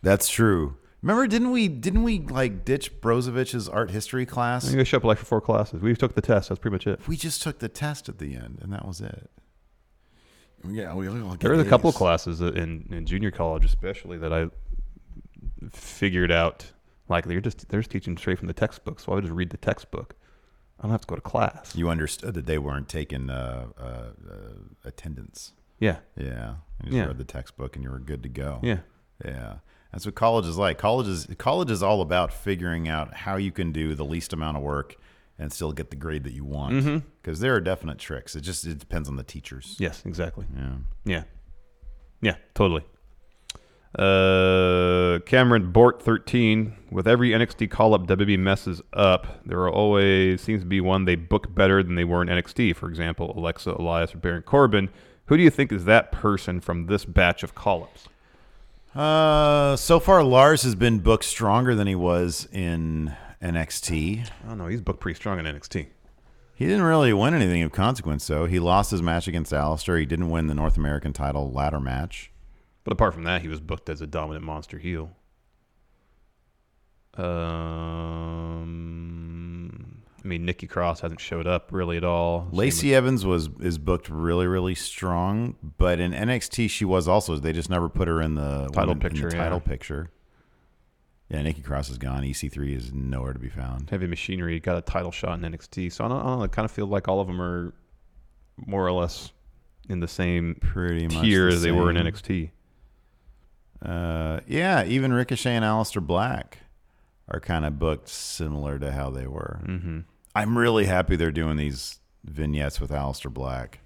That's true. Remember, didn't we like ditch Brozovic's art history class? I think I showed up like for 4 classes. We took the test. That's pretty much it. We just took the test at the end, and that was it. Yeah, there was a couple of classes in junior college, especially, that I figured out like they're just teaching straight from the textbook. So I would just read the textbook. I don't have to go to class. You understood that they weren't taking attendance. Yeah. Yeah. You just read the textbook and you were good to go. Yeah. Yeah. That's what college is like. College is all about figuring out how you can do the least amount of work and still get the grade that you want. Because there are definite tricks. It depends on the teachers. Yes, exactly. Yeah. Yeah, totally. Cameron Bort 13, with every NXT call-up WWE messes up, there always seems to be one they book better than they were in NXT. For example, Alexa, Elias, or Baron Corbin. Who do you think is that person from this batch of call-ups? So far, Lars has been booked stronger than he was in NXT. I don't know. He's booked pretty strong in NXT. He didn't really win anything of consequence, though. He lost his match against Alistair. He didn't win the North American title ladder match. But apart from that, he was booked as a dominant monster heel. I mean, Nikki Cross hasn't showed up really at all. Lacey Evans is booked really, really strong, but in NXT she was also. They just never put her in the title picture. Yeah, Nikki Cross is gone. EC3 is nowhere to be found. Heavy Machinery got a title shot in NXT, so I don't know. I kind of feel like all of them are more or less in the same tier as they were in NXT. Yeah, even Ricochet and Aleister Black are kind of booked similar to how they were. Mm-hmm. I'm really happy they're doing these vignettes with Aleister Black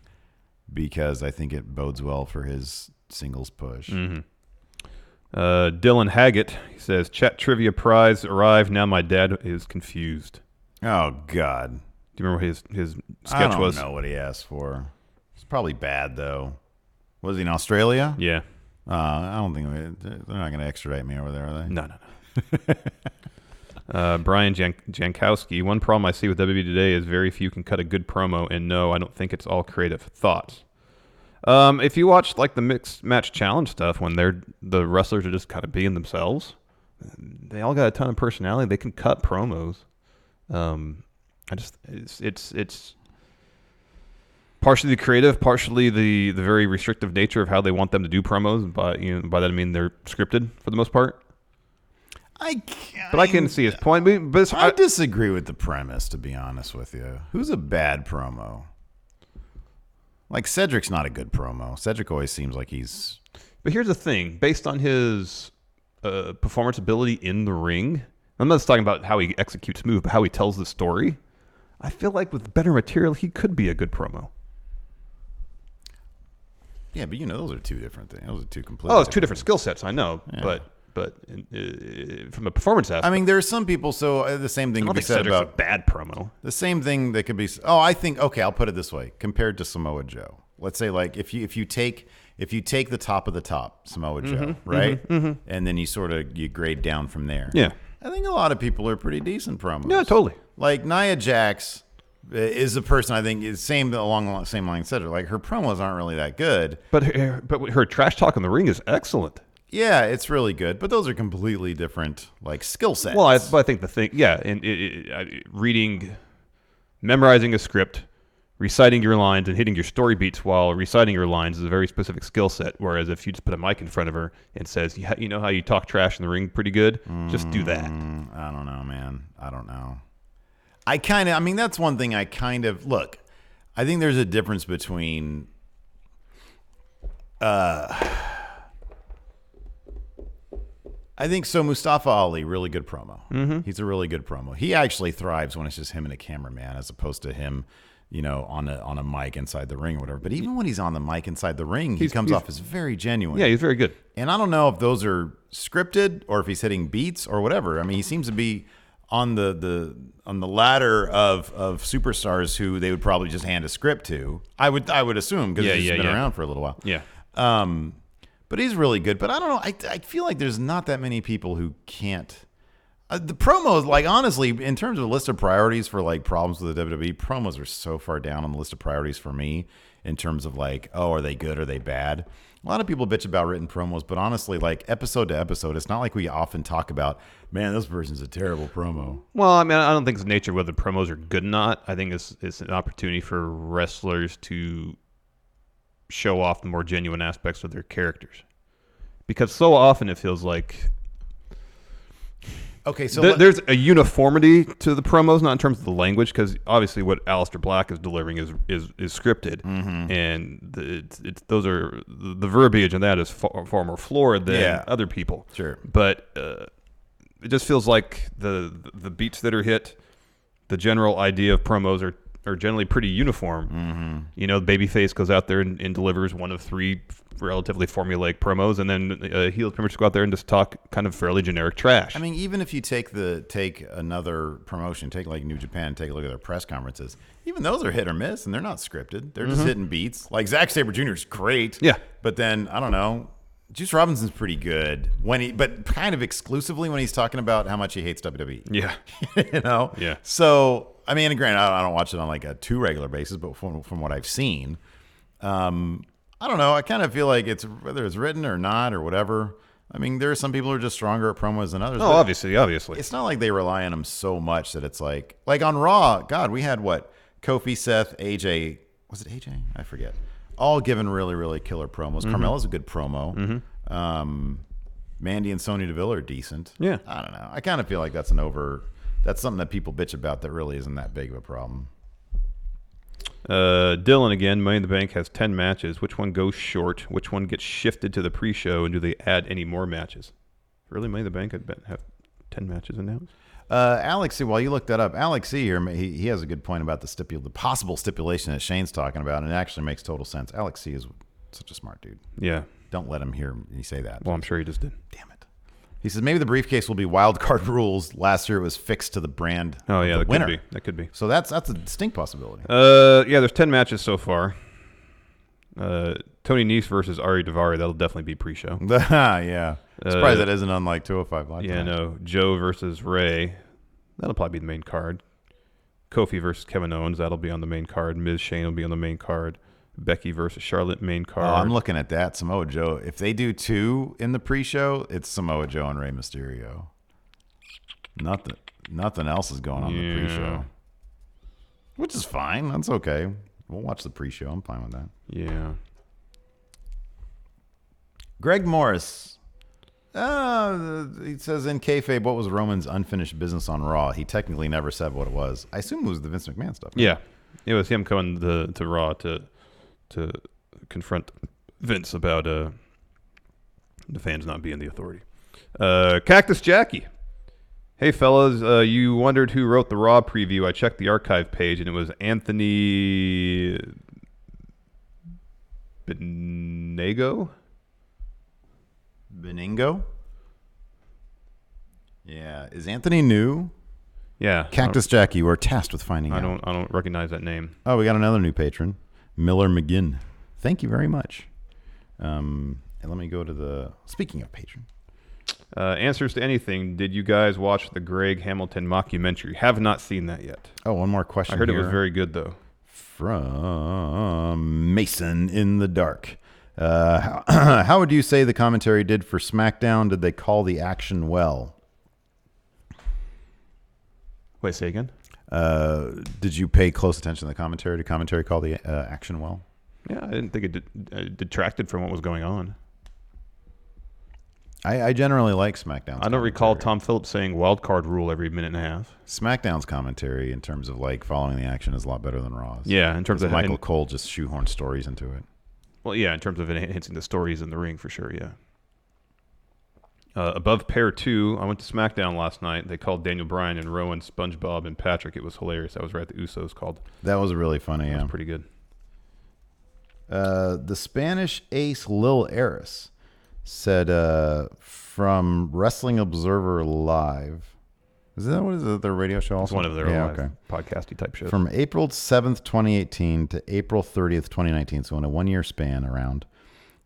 because I think it bodes well for his singles push. Mm-hmm. Dylan Haggett, he says, chat trivia prize arrived. Now my dad is confused. Oh, God. Do you remember what his sketch was? I don't know what he asked for. It's probably bad, though. Was he in Australia? Yeah. I don't think they're not going to extradite me over there, are they? No. Brian Jankowski, one problem I see with WWE today is very few can cut a good promo, and no, I don't think it's all creative thoughts. If you watch like the mixed match challenge stuff, when the wrestlers are just kind of being themselves, they all got a ton of personality. They can cut promos. It's partially the creative, partially the very restrictive nature of how they want them to do promos. But by that I mean they're scripted for the most part. I can see his point. But I disagree with the premise, to be honest with you. Who's a bad promo? Like, Cedric's not a good promo. Cedric always seems like he's... But here's the thing. Based on his performance ability in the ring, I'm not just talking about how he executes moves, but how he tells the story, I feel like with better material, he could be a good promo. Yeah, but those are two different things. Those are two completely different. Oh, it's two different skill sets, I know. Yeah. But from a performance aspect... I mean, there are some people, so the same thing could be said Cedric's about... a bad promo. The same thing that could be... Oh, I think... Okay, I'll put it this way. Compared to Samoa Joe. Let's say, like, if you take the top of the top, Samoa Joe, right? Mm-hmm. And then you grade down from there. Yeah. I think a lot of people are pretty decent promos. Yeah, totally. Like, Nia Jax is a person I think is along the same line as Cedric. Like, her promos aren't really that good. But her trash talk in the ring is excellent. Yeah, it's really good, but those are completely different, like, skill sets. Well, I think the thing, memorizing a script, reciting your lines, and hitting your story beats while reciting your lines is a very specific skill set. Whereas if you just put a mic in front of her and says, you know how you talk trash in the ring pretty good, just do that. I don't know, man. I don't know. That's one thing look, I think there's a difference between, I think so. Mustafa Ali, really good promo. Mm-hmm. He's a really good promo. He actually thrives when it's just him and a cameraman, as opposed to him, on a mic inside the ring or whatever. But even when he's on the mic inside the ring, he comes off as very genuine. Yeah, he's very good. And I don't know if those are scripted or if he's hitting beats or whatever. I mean, he seems to be on the ladder of superstars who they would probably just hand a script to. I would assume because he's been around for a little while. Yeah. But he's really good. But I don't know. I feel like there's not that many people who can't. The promos, like, honestly, in terms of a list of priorities for, like, problems with the WWE, promos are so far down on the list of priorities for me in terms of, like, oh, are they good? Are they bad? A lot of people bitch about written promos, but honestly, like, episode to episode, it's not like we often talk about, man, this person's a terrible promo. Well, I mean, I don't think it's nature whether promos are good or not. I think it's an opportunity for wrestlers to show off the more genuine aspects of their characters. Because so often it feels like... Okay, so there's a uniformity to the promos, not in terms of the language, because obviously what Aleister Black is delivering is scripted, and those are the verbiage in that is far more florid than other people. Sure, but it just feels like the beats that are hit, the general idea of promos are generally pretty uniform. You know, babyface goes out there and delivers one of three relatively formulaic promos, and then heels pretty much go out there and just talk kind of fairly generic trash. I mean, even if you take another promotion, take like New Japan, take a look at their press conferences, even those are hit or miss, and they're not scripted. They're just hitting beats. Like Zack Sabre Jr. is great. Yeah. But then, I don't know, Juice Robinson's pretty good but kind of exclusively when he's talking about how much he hates WWE. Yeah. You know? Yeah. So, I mean, granted, I don't watch it on like a too regular basis, but from what I've seen, I don't know. I kind of feel like whether it's written or not or whatever. I mean, there are some people who are just stronger at promos than others. Oh, obviously. It's not like they rely on them so much that it's like on Raw, God, we had what? Kofi, Seth, AJ. Was it AJ? I forget. All given really, really killer promos. Carmella's a good promo. Mandy and Sonya Deville are decent. Yeah. I don't know. I kind of feel like that's something that people bitch about that really isn't that big of a problem. Dylan again, Money in the Bank has 10 matches. Which one goes short? Which one gets shifted to the pre-show? And do they add any more matches? Really, Money in the Bank, I'd bet have 10 matches announced. Alex C, while you look that up, Alex C here, he has a good point about the possible stipulation that Shane's talking about, and it actually makes total sense. Alex C is such a smart dude. Yeah. Don't let him hear me say that. Well, I'm sure he just did. Damn it. He says maybe the briefcase will be wild card rules. Last year it was fixed to the brand. Oh yeah, that winner. Could be. That could be. So that's a distinct possibility. Yeah, there's 10 matches so far. Tony Nese versus Ari Daivari, that'll definitely be pre-show. Yeah. Surprised that isn't on like 205 Live. Yeah, no. Joe versus Ray, that'll probably be the main card. Kofi versus Kevin Owens, that'll be on the main card. Miz Shane will be on the main card. Becky versus Charlotte, main card. Oh, I'm looking at that. Samoa Joe. If they do 2 in the pre-show, it's Samoa Joe and Rey Mysterio. Nothing else is going on in the pre-show. Which is fine. That's okay. We'll watch the pre-show. I'm fine with that. Yeah. Greg Morris. He says in kayfabe, what was Roman's unfinished business on Raw? He technically never said what it was. I assume it was the Vince McMahon stuff. Right? Yeah. It was him coming to Raw to confront Vince about the fans not being the authority. Cactus Jackie. Hey, fellas, you wondered who wrote the Raw preview. I checked the archive page, and it was Anthony Beningo? Yeah. Is Anthony new? Yeah. Cactus Jackie, you are tasked with finding out. I don't recognize that name. Oh, we got another new patron. Miller McGinn. Thank you very much. And let me go to the... Speaking of patron. Answers to anything. Did you guys watch the Greg Hamilton mockumentary? Have not seen that yet. Oh, one more question I heard here. it was very good, though. From Mason in the Dark. How would you say the commentary did for SmackDown? Did they call the action well? Wait, say again? Did you pay close attention to the commentary? Did commentary call the action well? Yeah, I didn't think it detracted from what was going on. I generally like SmackDown. I don't recall Tom Phillips saying wild card rule every minute and a half. SmackDown's commentary in terms of like following the action is a lot better than Raw's. Yeah, in terms of Michael Cole just shoehorned stories into it. Well, yeah, in terms of enhancing the stories in the ring for sure. Yeah. Above Pair 2, I went to SmackDown last night. They called Daniel Bryan and Rowan, SpongeBob, and Patrick. It was hilarious. That was right. The Usos called. That was really funny. That was pretty good. The Spanish ace Lil Eris said from Wrestling Observer Live, Is that what is it? Their radio show also? It's one of their live podcasty type shows. From April 7th, 2018 to April 30th, 2019, so in a 1-year span around,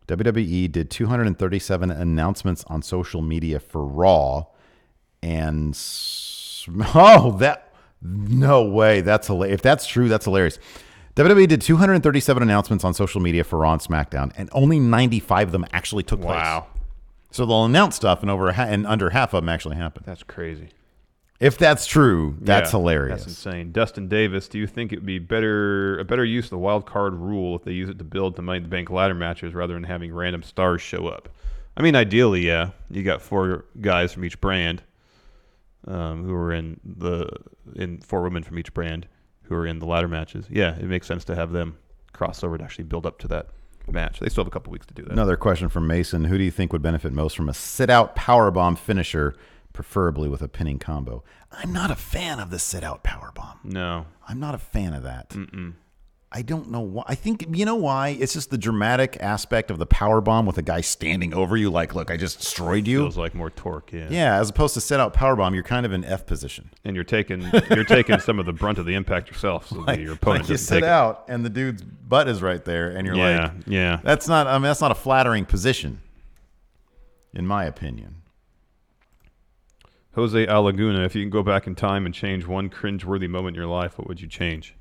WWE did 237 announcements on social media for Raw, and no way, that's hilarious. If that's true, that's hilarious. WWE did 237 announcements on social media for Raw and SmackDown, and only 95 of them actually took place. Wow. So they'll announce stuff, and under half of them actually happen. That's crazy. If that's true, that's hilarious. That's insane. Dustin Davis, do you think it would be a better use of the wild card rule if they use it to build to Money in the Bank ladder matches rather than having random stars show up? I mean, ideally, yeah. You got 4 guys from each brand who are in 4 women from each brand who are in the ladder matches. Yeah, it makes sense to have them cross over to actually build up to that match. They still have a couple weeks to do that. Another question from Mason. Who do you think would benefit most from a sit-out powerbomb finisher, preferably with a pinning combo? I'm not a fan of the sit-out powerbomb. No. I'm not a fan of that. Mm-mm. I don't know why. I think, you know why? It's just the dramatic aspect of the powerbomb with a guy standing over you like, look, I just destroyed you. Feels like more torque, yeah. Yeah, as opposed to sit-out powerbomb, you're kind of in F position. And you're taking some of the brunt of the impact yourself, so that your opponent like you doesn't sit take it. out and the dude's butt is right there, and you're like, yeah. that's not a flattering position, in my opinion. Jose Alaguna, if you can go back in time and change one cringeworthy moment in your life, what would you change?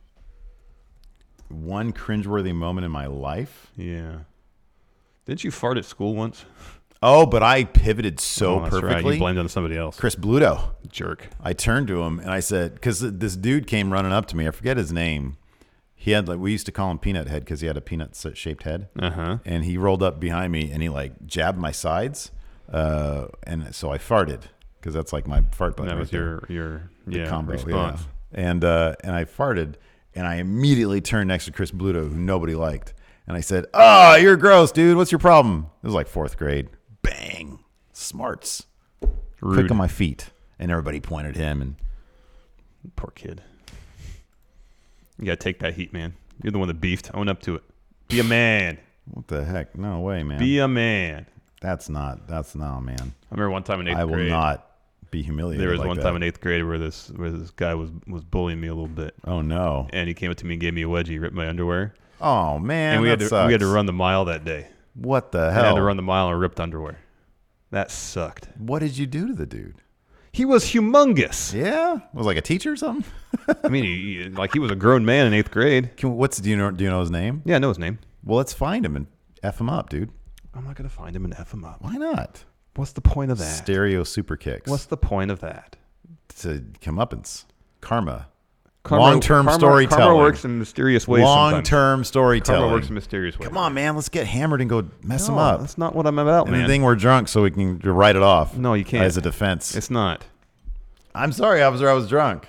One cringeworthy moment in my life? Yeah. Didn't you fart at school once? Oh, but I pivoted so that's perfectly. Right. You blamed it on somebody else. Chris Bluto. Jerk. I turned to him and I said, because this dude came running up to me. I forget his name. He had we used to call him Peanut Head because he had a peanut-shaped head. Uh-huh. And he rolled up behind me and he jabbed my sides. And so I farted because that's like my fart button. That was your combo response. Yeah. And I farted. And I immediately turned next to Chris Bluto, who nobody liked. And I said, you're gross, dude. What's your problem? It was like 4th grade. Bang. Smarts. Rude. Quick on my feet. And everybody pointed at him. And poor kid. You got to take that heat, man. You're the one that beefed. Own up to it. Be a man. What the heck? No way, man. Be a man. That's not, man. I remember one time in 8th grade. I will not be humiliated. There was like one that. time in 8th grade where this guy was bullying me a little bit. Oh no! And he came up to me and gave me a wedgie, ripped my underwear. Oh man! And we had sucks. to run the mile that day. What the hell? I had to run the mile in ripped underwear. That sucked. What did you do to the dude? He was humongous. Yeah, was like a teacher or something. I mean, he was a grown man in 8th grade. Do you know his name? Yeah, I know his name. Well, let's find him and F him up, dude. I'm not gonna find him and F him up. Why not? What's the point of that? Stereo super kicks. What's the point of that? To comeuppance. Karma. Long-term storytelling. Karma works in mysterious ways. Long-term storytelling. Karma works in mysterious ways. Come on, man. Let's get hammered and go mess him up. That's not what I'm about, man. Anything we're drunk so we can write it off. No, you can't. As a defense. It's not. I'm sorry, officer. I was drunk.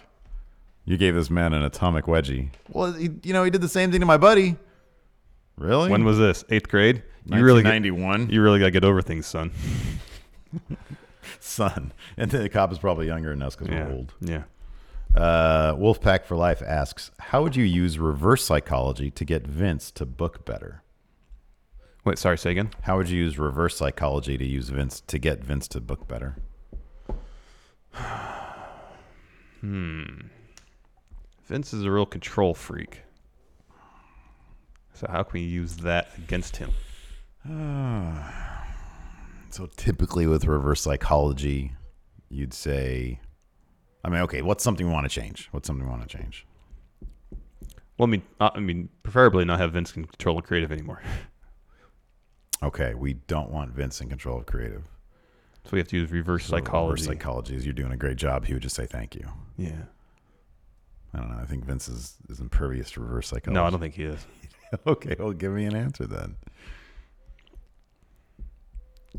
You gave this man an atomic wedgie. Well, he did the same thing to my buddy. Really? When was this? 8th grade? 1991. You really got to get over things, son. Son. And the cop is probably younger than us because we're old. Yeah. Wolfpack for Life asks, how would you use reverse psychology to get Vince to book better? Wait, sorry, say again? How would you use reverse psychology to get Vince to book better? Vince is a real control freak. So how can we use that against him? So typically with reverse psychology, you'd say, what's something we want to change? Well, I mean, preferably not have Vince control of creative anymore. Okay, we don't want Vince in control of creative. So we have to use reverse psychology. Reverse psychology is you're doing a great job. He would just say thank you. Yeah. I don't know. I think Vince is impervious to reverse psychology. No, I don't think he is. Okay, well, give me an answer then.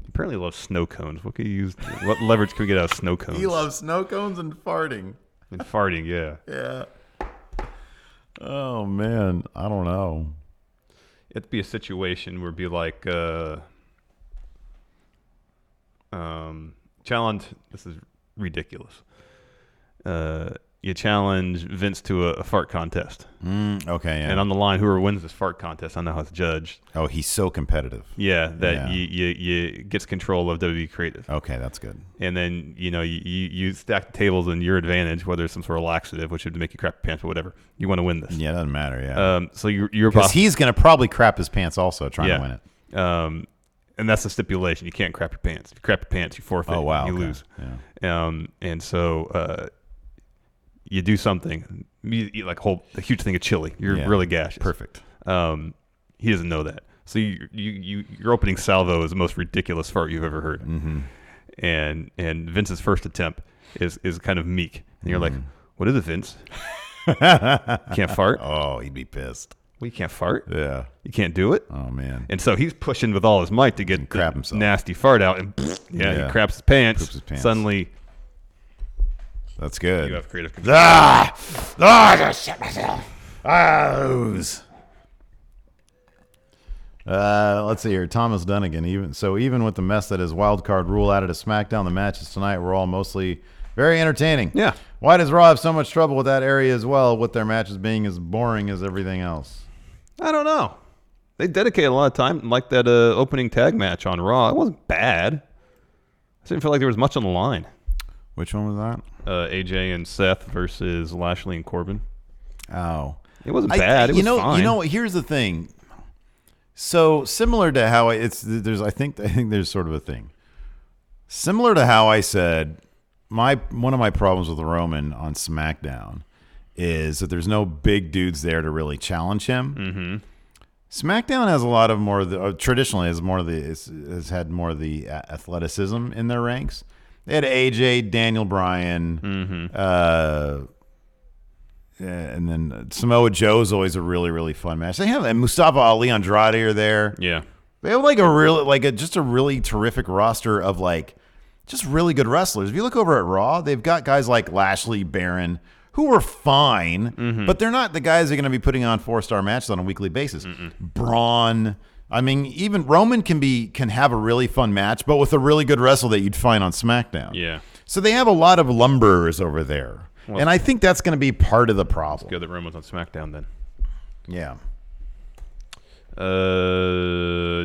Apparently he loves snow cones. What leverage can we get out of snow cones? He loves snow cones and farting. And farting, yeah. Yeah. Oh, man. I don't know. It'd be a situation where it'd be like, challenge, this is ridiculous. you challenge Vince to a fart contest. Okay, yeah. And on the line, whoever wins this fart contest, I know how it's judged. Oh, he's so competitive. Yeah, that you gets control of WWE Creative. Okay, that's good. And then, you stack the tables in your advantage, whether it's some sort of laxative, which would make you crap your pants or whatever. You want to win this. Yeah, it doesn't matter, yeah. So you're because he's going to probably crap his pants also trying to win it. And that's the stipulation. You can't crap your pants. If you crap your pants, you forfeit. Oh, wow. You lose. Yeah. And so you do something. You eat like a huge thing of chili. You're really gaseous. Perfect. He doesn't know that. So your opening salvo is the most ridiculous fart you've ever heard. Mm-hmm. And Vince's first attempt is kind of meek. And you're like, what is it, Vince? You can't fart? Oh, he'd be pissed. Well, you can't fart? Yeah. You can't do it? Oh, man. And so he's pushing with all his might to get crap the himself. nasty fart out. And he craps his pants. Poops his pants. Suddenly, that's good. you have creative control. I just shit myself. Let's see here. Thomas Dunnigan. Even with the mess that is wild card rule added to SmackDown, the matches tonight were all mostly very entertaining. Yeah. Why does Raw have so much trouble with that area as well, with their matches being as boring as everything else? I don't know. They dedicate a lot of time, like that opening tag match on Raw. It wasn't bad. I didn't feel like there was much on the line. Which one was that? AJ and Seth versus Lashley and Corbin. Oh. It wasn't bad. It was fine. Here's the thing. So similar to how I think there's sort of a thing. Similar to how I said one of my problems with Roman on SmackDown is that there's no big dudes there to really challenge him. Mm-hmm. SmackDown has a lot of more of the traditionally has had more of the athleticism in their ranks. They had AJ, Daniel Bryan, and then Samoa Joe's always a really, really fun match. They have and Mustafa Ali, Andrade are there. Yeah, they have just a really terrific roster of just really good wrestlers. If you look over at Raw, they've got guys like Lashley, Baron, who were fine, but they're not the guys that are going to be putting on 4-star matches on a weekly basis. Braun. I mean, even Roman can have a really fun match, but with a really good wrestle that you'd find on SmackDown. Yeah. So they have a lot of lumberers over there. Well, and I think that's going to be part of the problem. It's good that Roman's on SmackDown then. Yeah.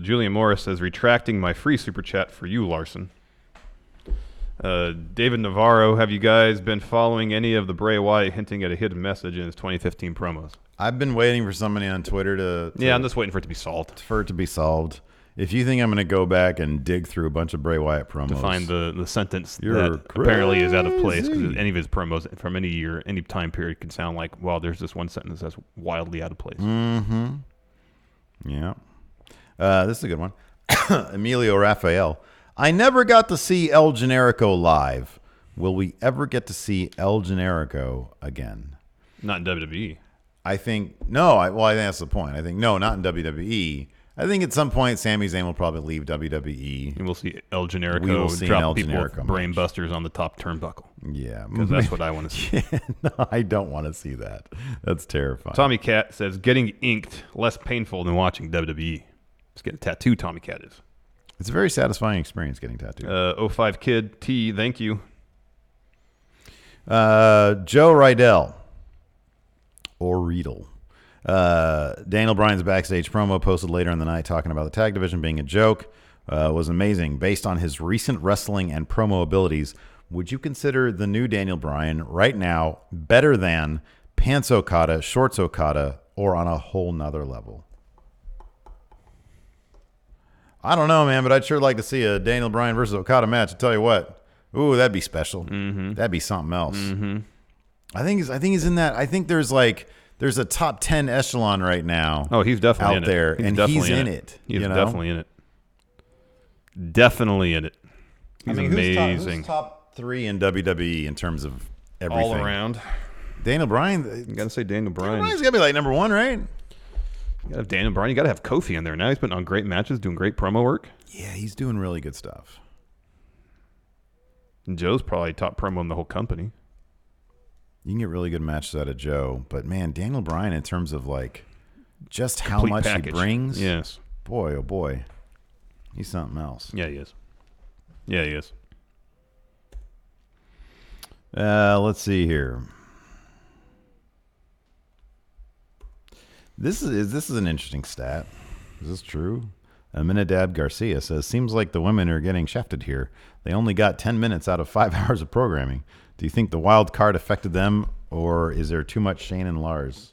Julian Morris says, retracting my free super chat for you, Larson. David Navarro, have you guys been following any of the Bray Wyatt hinting at a hidden message in his 2015 promos? I've been waiting for somebody on Twitter to yeah, I'm just waiting for it to be solved. If you think I'm going to go back and dig through a bunch of Bray Wyatt promos to find the sentence that apparently is out of place, because any of his promos from any year, any time period can sound like, well, there's this one sentence that's wildly out of place. Mm-hmm. Yeah. This is a good one. Emilio Raphael. I never got to see El Generico live. Will we ever get to see El Generico again? Not in WWE. I think no. I think that's the point. I think no, not in WWE. I think at some point Sami Zayn will probably leave WWE. And we'll see El Generico drop people with brain busters on the top turnbuckle. Yeah. Because that's what I want to see. Yeah, no, I don't want to see that. That's terrifying. Tommy Cat says, getting inked less painful than watching WWE. Just get a tattoo, Tommy Cat is. It's a very satisfying experience getting tattooed. 05 Kid T, thank you. Joe Rydell. Or Riedel. Daniel Bryan's backstage promo posted later in the night talking about the tag division being a joke was amazing. Based on his recent wrestling and promo abilities, would you consider the new Daniel Bryan right now better than Pants Okada, Shorts Okada, or on a whole nother level? I don't know, man, but I'd sure like to see a Daniel Bryan versus Okada match. I'll tell you what. Ooh, that'd be special. Mm-hmm. That'd be something else. Mm-hmm. I think he's in that. I think there's a top 10 echelon right now. Oh, he's definitely out in there, it. and he's in it. He's definitely in it. Definitely in it. He's amazing. Who's top 3 in WWE in terms of everything? All around. Daniel Bryan. You got to say Daniel Bryan. Daniel Bryan's got to be like number 1, right? You got to have Daniel Bryan. You got to have Kofi in there now. He's been on great matches, doing great promo work. Yeah, he's doing really good stuff. And Joe's probably top promo in the whole company. You can get really good matches out of Joe, but man, Daniel Bryan in terms of just how much he brings. Yes. Boy, oh boy. He's something else. Yeah, he is. Yeah, he is. Let's see here. This is an interesting stat. Is this true? Aminadab Garcia says, seems like the women are getting shafted here. They only got 10 minutes out of 5 hours of programming. Do you think the wild card affected them, or is there too much Shane and Lars?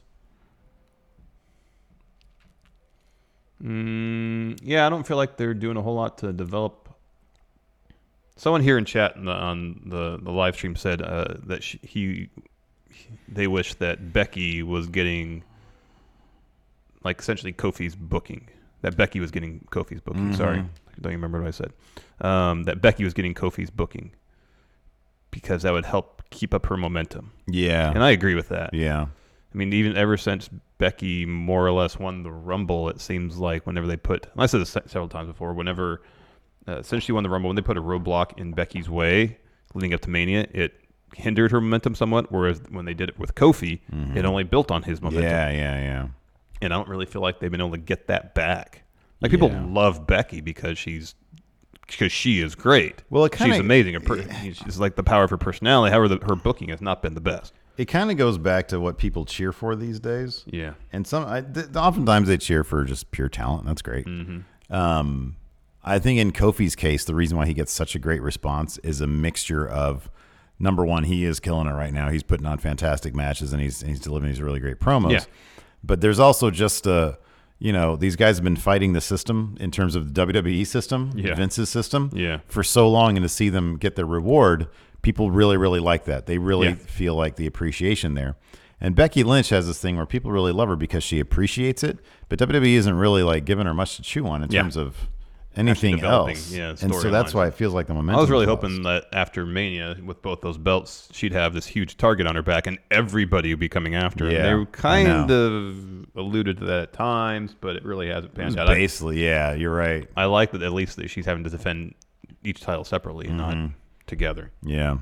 Yeah, I don't feel like they're doing a whole lot to develop. Someone here in chat on the live stream said that they wish that Becky was getting, like, essentially Kofi's booking. That Becky was getting Kofi's booking. Mm-hmm. Sorry, I don't even remember what I said. That Becky was getting Kofi's booking because that would help keep up her momentum. Yeah, and I agree with that. Yeah. I mean, even ever since Becky more or less won the Rumble, it seems like whenever they put, and I said this several times before, whenever since she won the Rumble, when they put a roadblock in Becky's way leading up to Mania, it hindered her momentum somewhat, whereas when they did it with Kofi, it only built on his momentum. Yeah. And I don't really feel like they've been able to get that back. Like, people love Becky because she is great. Well, she's amazing. She's like the power of her personality. However, her booking has not been the best. It kind of goes back to what people cheer for these days. Yeah. And oftentimes they cheer for just pure talent. That's great. Mm-hmm. I think in Kofi's case, the reason why he gets such a great response is a mixture of, number one, he is killing it right now. He's putting on fantastic matches, and he's delivering these really great promos. Yeah. But there's also just these guys have been fighting the system in terms of the WWE system, Vince's system, for so long, and to see them get their reward, people really, really like that. They really feel like the appreciation there. And Becky Lynch has this thing where people really love her because she appreciates it, but WWE isn't really like giving her much to chew on in terms of anything else. And so that's why it feels like the momentum. I was really hoping that after Mania, with both those belts, she'd have this huge target on her back, and everybody would be coming after her. Yeah, they kind of alluded to that at times, but it really hasn't panned out. Basically, yeah, you're right. I like that at least that she's having to defend each title separately and not together. Yeah.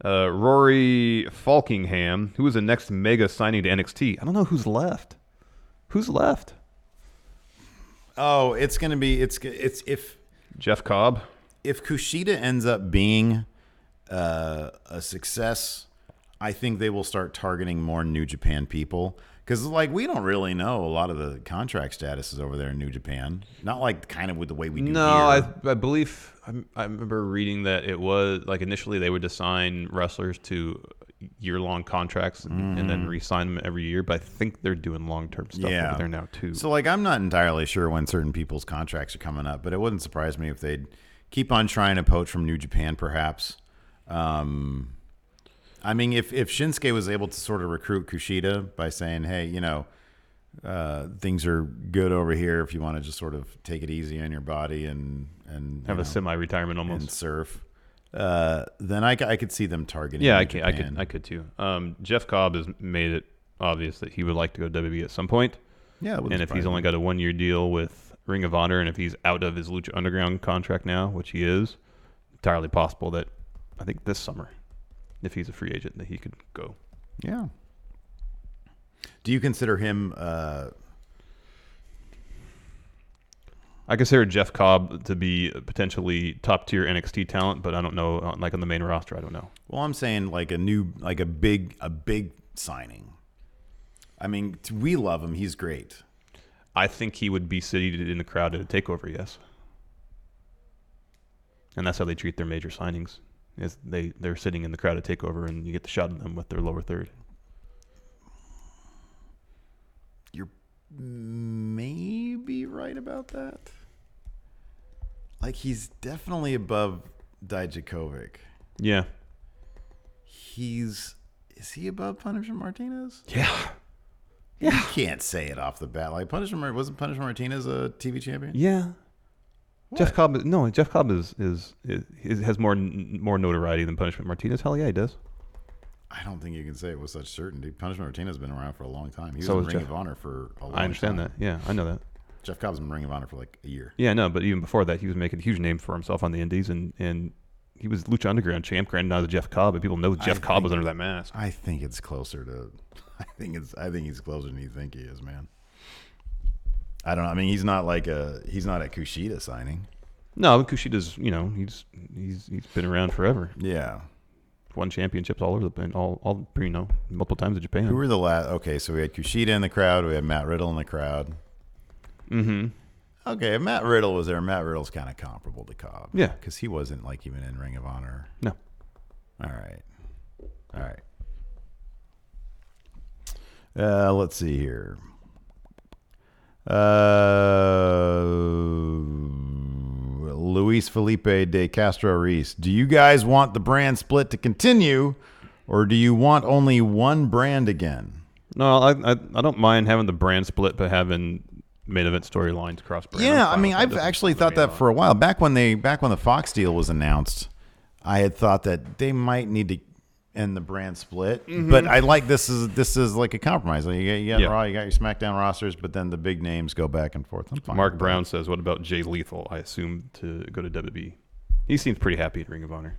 Rory Falkingham, who is the next mega signing to NXT? I don't know who's left. Who's left? Oh, it's going to be it's if Jeff Cobb. If Kushida ends up being a success, I think they will start targeting more New Japan people, because like we don't really know a lot of the contract statuses over there in New Japan. Not like kind of with the way we do here. I believe I remember reading that it was like initially they would assign wrestlers to year-long contracts and then re-sign them every year, but I think they're doing long-term stuff over there now too. So like I'm not entirely sure when certain people's contracts are coming up, but it wouldn't surprise me if they'd keep on trying to poach from New Japan perhaps. I mean, if Shinsuke was able to sort of recruit Kushida by saying, hey, things are good over here if you want to just sort of take it easy on your body and have a semi-retirement almost and surf, then I could see them targeting. Yeah, I could too. Jeff Cobb has made it obvious that he would like to go to WWE at some point. Yeah, and if he's only got a 1-year deal with Ring of Honor, and if he's out of his Lucha Underground contract now, which he is, entirely possible that I think this summer, if he's a free agent, that he could go. Yeah. Do you consider him? I consider Jeff Cobb to be potentially top tier NXT talent, but I don't know, like on the main roster, I don't know. Well, I'm saying like a big signing. I mean, we love him. He's great. I think he would be seated in the crowd at a takeover, yes. And that's how they treat their major signings. Is they're sitting in the crowd at takeover, and you get the shot of them with their lower third. You're maybe right about that. Like, he's definitely above Dijakovic. Yeah. Is he above Punishment Martinez? Yeah. You can't say it off the bat. Like, wasn't Punishment Martinez a TV champion? Yeah. What? Jeff Cobb has more notoriety than Punishment Martinez. Hell yeah, he does. I don't think you can say it with such certainty. Punishment Martinez has been around for a long time. He was in Ring of Honor for a long time. I understand that. Yeah, I know that. Jeff Cobb's been in Ring of Honor for like a year. Yeah, no, but even before that, he was making a huge name for himself on the Indies, and he was Lucha Underground champ. Granted, not as Jeff Cobb, but people know Jeff Cobb was under that mask. I think it's closer to. I think he's closer than you think he is, man. I don't know. I mean, he's not a Kushida signing. No, Kushida's, he's been around forever. Yeah. won championships all over all multiple times in Japan. Who were the last? Okay, so we had Kushida in the crowd. We had Matt Riddle in the crowd. Mm-hmm. Okay, if Matt Riddle was there. Matt Riddle's kind of comparable to Cobb. Yeah. Because he wasn't like even in Ring of Honor. No. All right. Let's see here. Luis Felipe de Castro Reese. Do you guys want the brand split to continue, or do you want only one brand again? No, I don't mind having the brand split, but having main event storylines cross brand. Yeah, I mean, I've actually thought that for a while. Back when the Fox deal was announced, I had thought that they might need to end the brand split. But I like this is like a compromise. Like you got Raw, you got your SmackDown rosters, but then the big names go back and forth. I'm fine Mark with Brown that. says, "What about Jay Lethal? I assume to go to WWE." He seems pretty happy at Ring of Honor.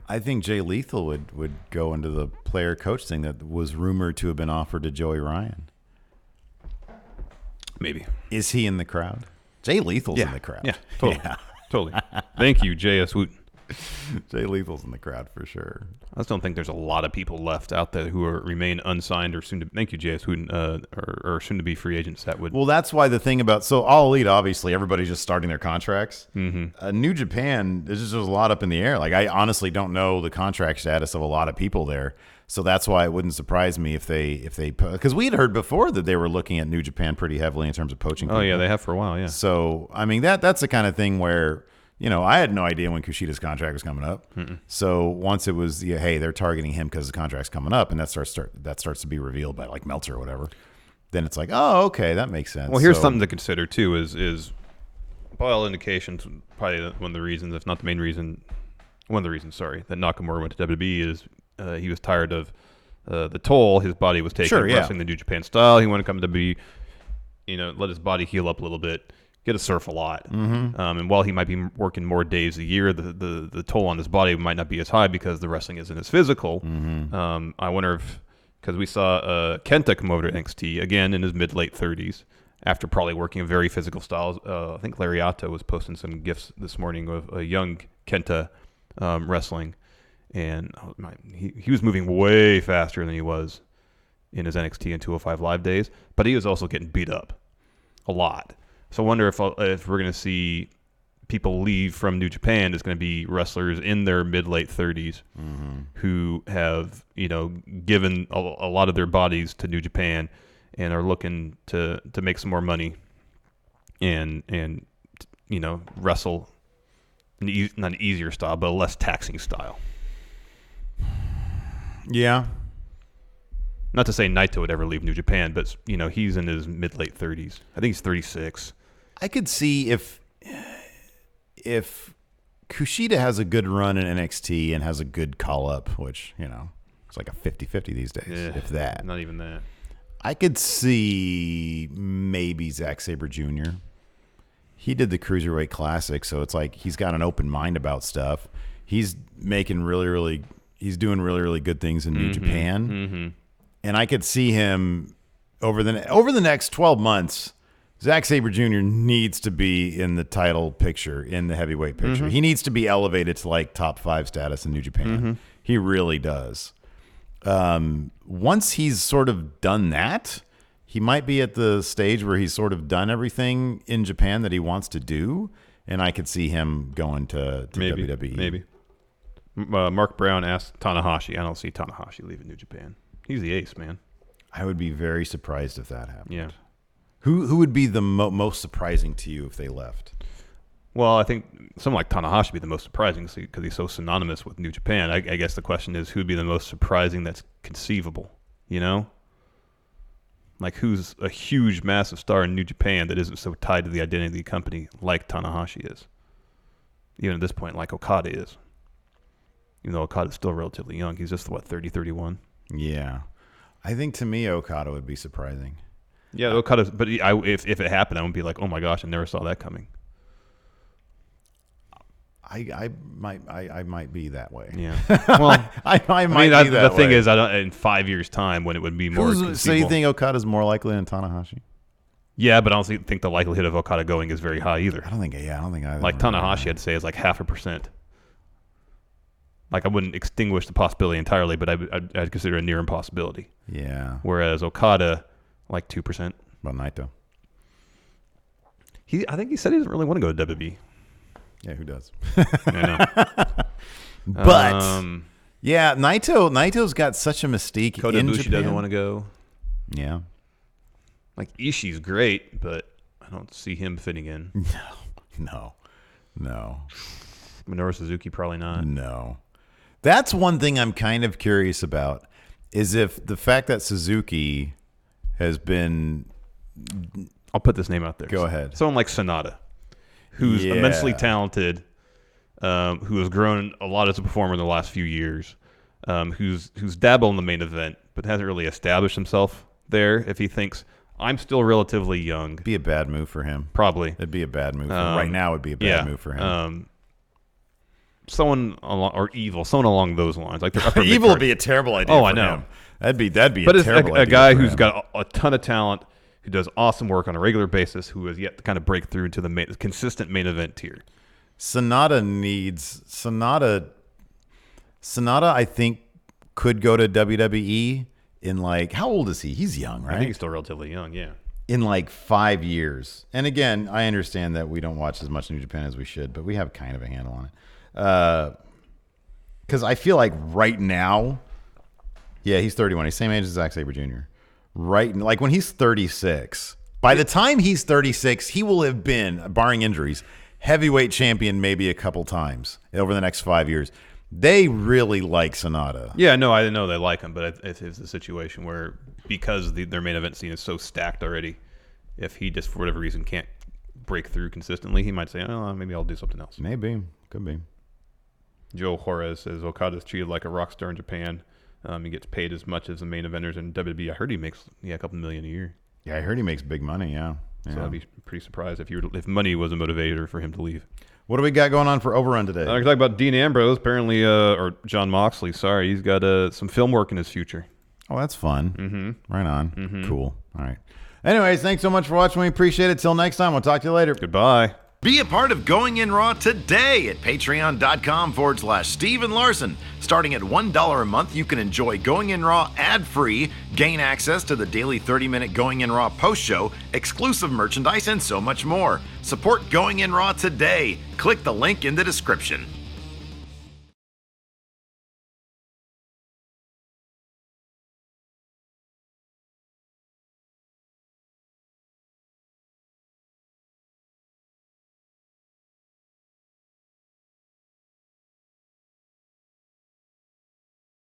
I think Jay Lethal would go into the player coach thing that was rumored to have been offered to Joey Ryan. Maybe. Is he in the crowd? Jay Lethal's in the crowd. Yeah, totally. Yeah. Totally. Thank you, J.S. Wooten. Jay Lethal's in the crowd for sure. I just don't think there's a lot of people left out there who remain unsigned or soon to. Thank you, J.S. Wooten, or soon to be free agents that would. Well, that's why the thing about All Elite, obviously, everybody's just starting their contracts. Mm-hmm. New Japan, there's a lot up in the air. Like I honestly don't know the contract status of a lot of people there. So that's why it wouldn't surprise me if they because we had heard before that they were looking at New Japan pretty heavily in terms of poaching people. Oh yeah, they have for a while. Yeah. So I mean that's the kind of thing where I had no idea when Kushida's contract was coming up. So once it was hey, they're targeting him because the contract's coming up, and that starts to be revealed by like Meltzer or whatever. Then it's like, oh, okay, that makes sense. Well, here's something to consider too: is by all indications, probably one of the reasons, if not the main reason, that Nakamura went to WWE is. He was tired of the toll his body was taking wrestling the New Japan style. He wanted to come to be, let his body heal up a little bit, get to surf a lot. And while he might be working more days a year, the toll on his body might not be as high because the wrestling isn't as physical. I wonder if, because we saw Kenta come over to NXT, again in his mid-late 30s, after probably working a very physical style. I think Lariato was posting some gifs this morning of a young Kenta wrestling. And he was moving way faster than he was in his NXT and 205 Live days, but he was also getting beat up a lot. So I wonder if we're going to see people leave from New Japan. It's going to be wrestlers in their mid-late 30s who have given a lot of their bodies to New Japan and are looking to make some more money and wrestle not an easier style, but a less taxing style. Yeah. Not to say Naito would ever leave New Japan, but he's in his mid-late 30s. I think he's 36. I could see if Kushida has a good run in NXT and has a good call-up, which, it's like a 50-50 these days, if that. Not even that. I could see maybe Zack Sabre Jr. He did the Cruiserweight Classic, so it's like he's got an open mind about stuff. He's making he's doing really, really good things in New Japan. And I could see him over the next 12 months, Zack Sabre Jr. needs to be in the title picture, in the heavyweight picture. He needs to be elevated to like top 5 status in New Japan. He really does. Once he's sort of done that, he might be at the stage where he's sort of done everything in Japan that he wants to do. And I could see him going to WWE. Maybe. Mark Brown asked Tanahashi. I don't see Tanahashi leaving New Japan. He's the ace, man. I would be very surprised if that happened. Yeah. Who would be the most surprising to you if they left? Well, I think someone like Tanahashi would be the most surprising because he's so synonymous with New Japan. I guess the question is who would be the most surprising that's conceivable, Like who's a huge, massive star in New Japan that isn't so tied to the identity of the company like Tanahashi is? Even at this point, like Okada is. Even though Okada's still relatively young. He's just, 30, 31? Yeah. I think to me, Okada would be surprising. Yeah, Okada. But if it happened, I would be like, oh my gosh, I never saw that coming. I might be that way. Yeah. Well, I might be that the thing way. is, in 5 years' time, when it would be more conceivable. So you think Okada's more likely than Tanahashi? Yeah, but I don't think the likelihood of Okada going is very high either. I don't think either. Like Tanahashi, I'd say, is like 0.5%. Like, I wouldn't extinguish the possibility entirely, but I'd consider it a near impossibility. Yeah. Whereas Okada, like 2%. About Naito. I think he said he doesn't really want to go to WWE. Yeah, who does? I know. But yeah, Naito's got such a mystique Kota in Ibushi Japan. doesn't want to go. Yeah. Like, Ishii's great, but I don't see him fitting in. No. Minoru Suzuki, probably not. No. That's one thing I'm kind of curious about, is if the fact that Suzuki has been... I'll put this name out there. Go ahead. Someone like Sonata, who's immensely talented, who has grown a lot as a performer in the last few years, who's dabbled in the main event, but hasn't really established himself there. If he thinks, I'm still relatively young. Be a bad move for him. Probably. It'd be a bad move. Right now, it'd be a bad move for him. Someone along those lines, like the upper Evil would be a terrible idea. Oh, for I know. him. That'd be a but terrible it's a idea guy for who's him. got a ton of talent, who does awesome work on a regular basis, who has yet to kind of break through into the consistent main event tier. Sonata, I think, could go to WWE in like, how old is he? He's young, right? I think he's still relatively young, yeah. In like 5 years. And again, I understand that we don't watch as much New Japan as we should, but we have kind of a handle on it. Because I feel like right now, yeah, he's 31. He's the same age as Zack Sabre Jr. Right, like when he's 36, by the time he's 36, he will have been, barring injuries, heavyweight champion maybe a couple times over the next 5 years. They really like Sonata. Yeah, no, I didn't know they like him, but it's a situation where, because their main event scene is so stacked already, if he just for whatever reason can't break through consistently, he might say, "Oh, maybe I'll do something else." Maybe, could be. Joe Juarez says Okada's treated like a rock star in Japan. He gets paid as much as the main eventers in WWE. I heard he makes a couple million a year. Yeah, I heard he makes big money. Yeah. So I'd be pretty surprised if money was a motivator for him to leave. What do we got going on for Overrun today? I can talk about Dean Ambrose, apparently, or John Moxley. Sorry, he's got some film work in his future. Oh, that's fun. Mm-hmm. Right on. Mm-hmm. Cool. All right. Anyways, thanks so much for watching. We appreciate it. Till next time, we'll talk to you later. Goodbye. Be a part of Going In Raw today at patreon.com/Steve and Larson. Starting at $1 a month, you can enjoy Going In Raw ad-free, gain access to the daily 30-minute Going In Raw post show, exclusive merchandise, and so much more. Support Going In Raw today. Click the link in the description.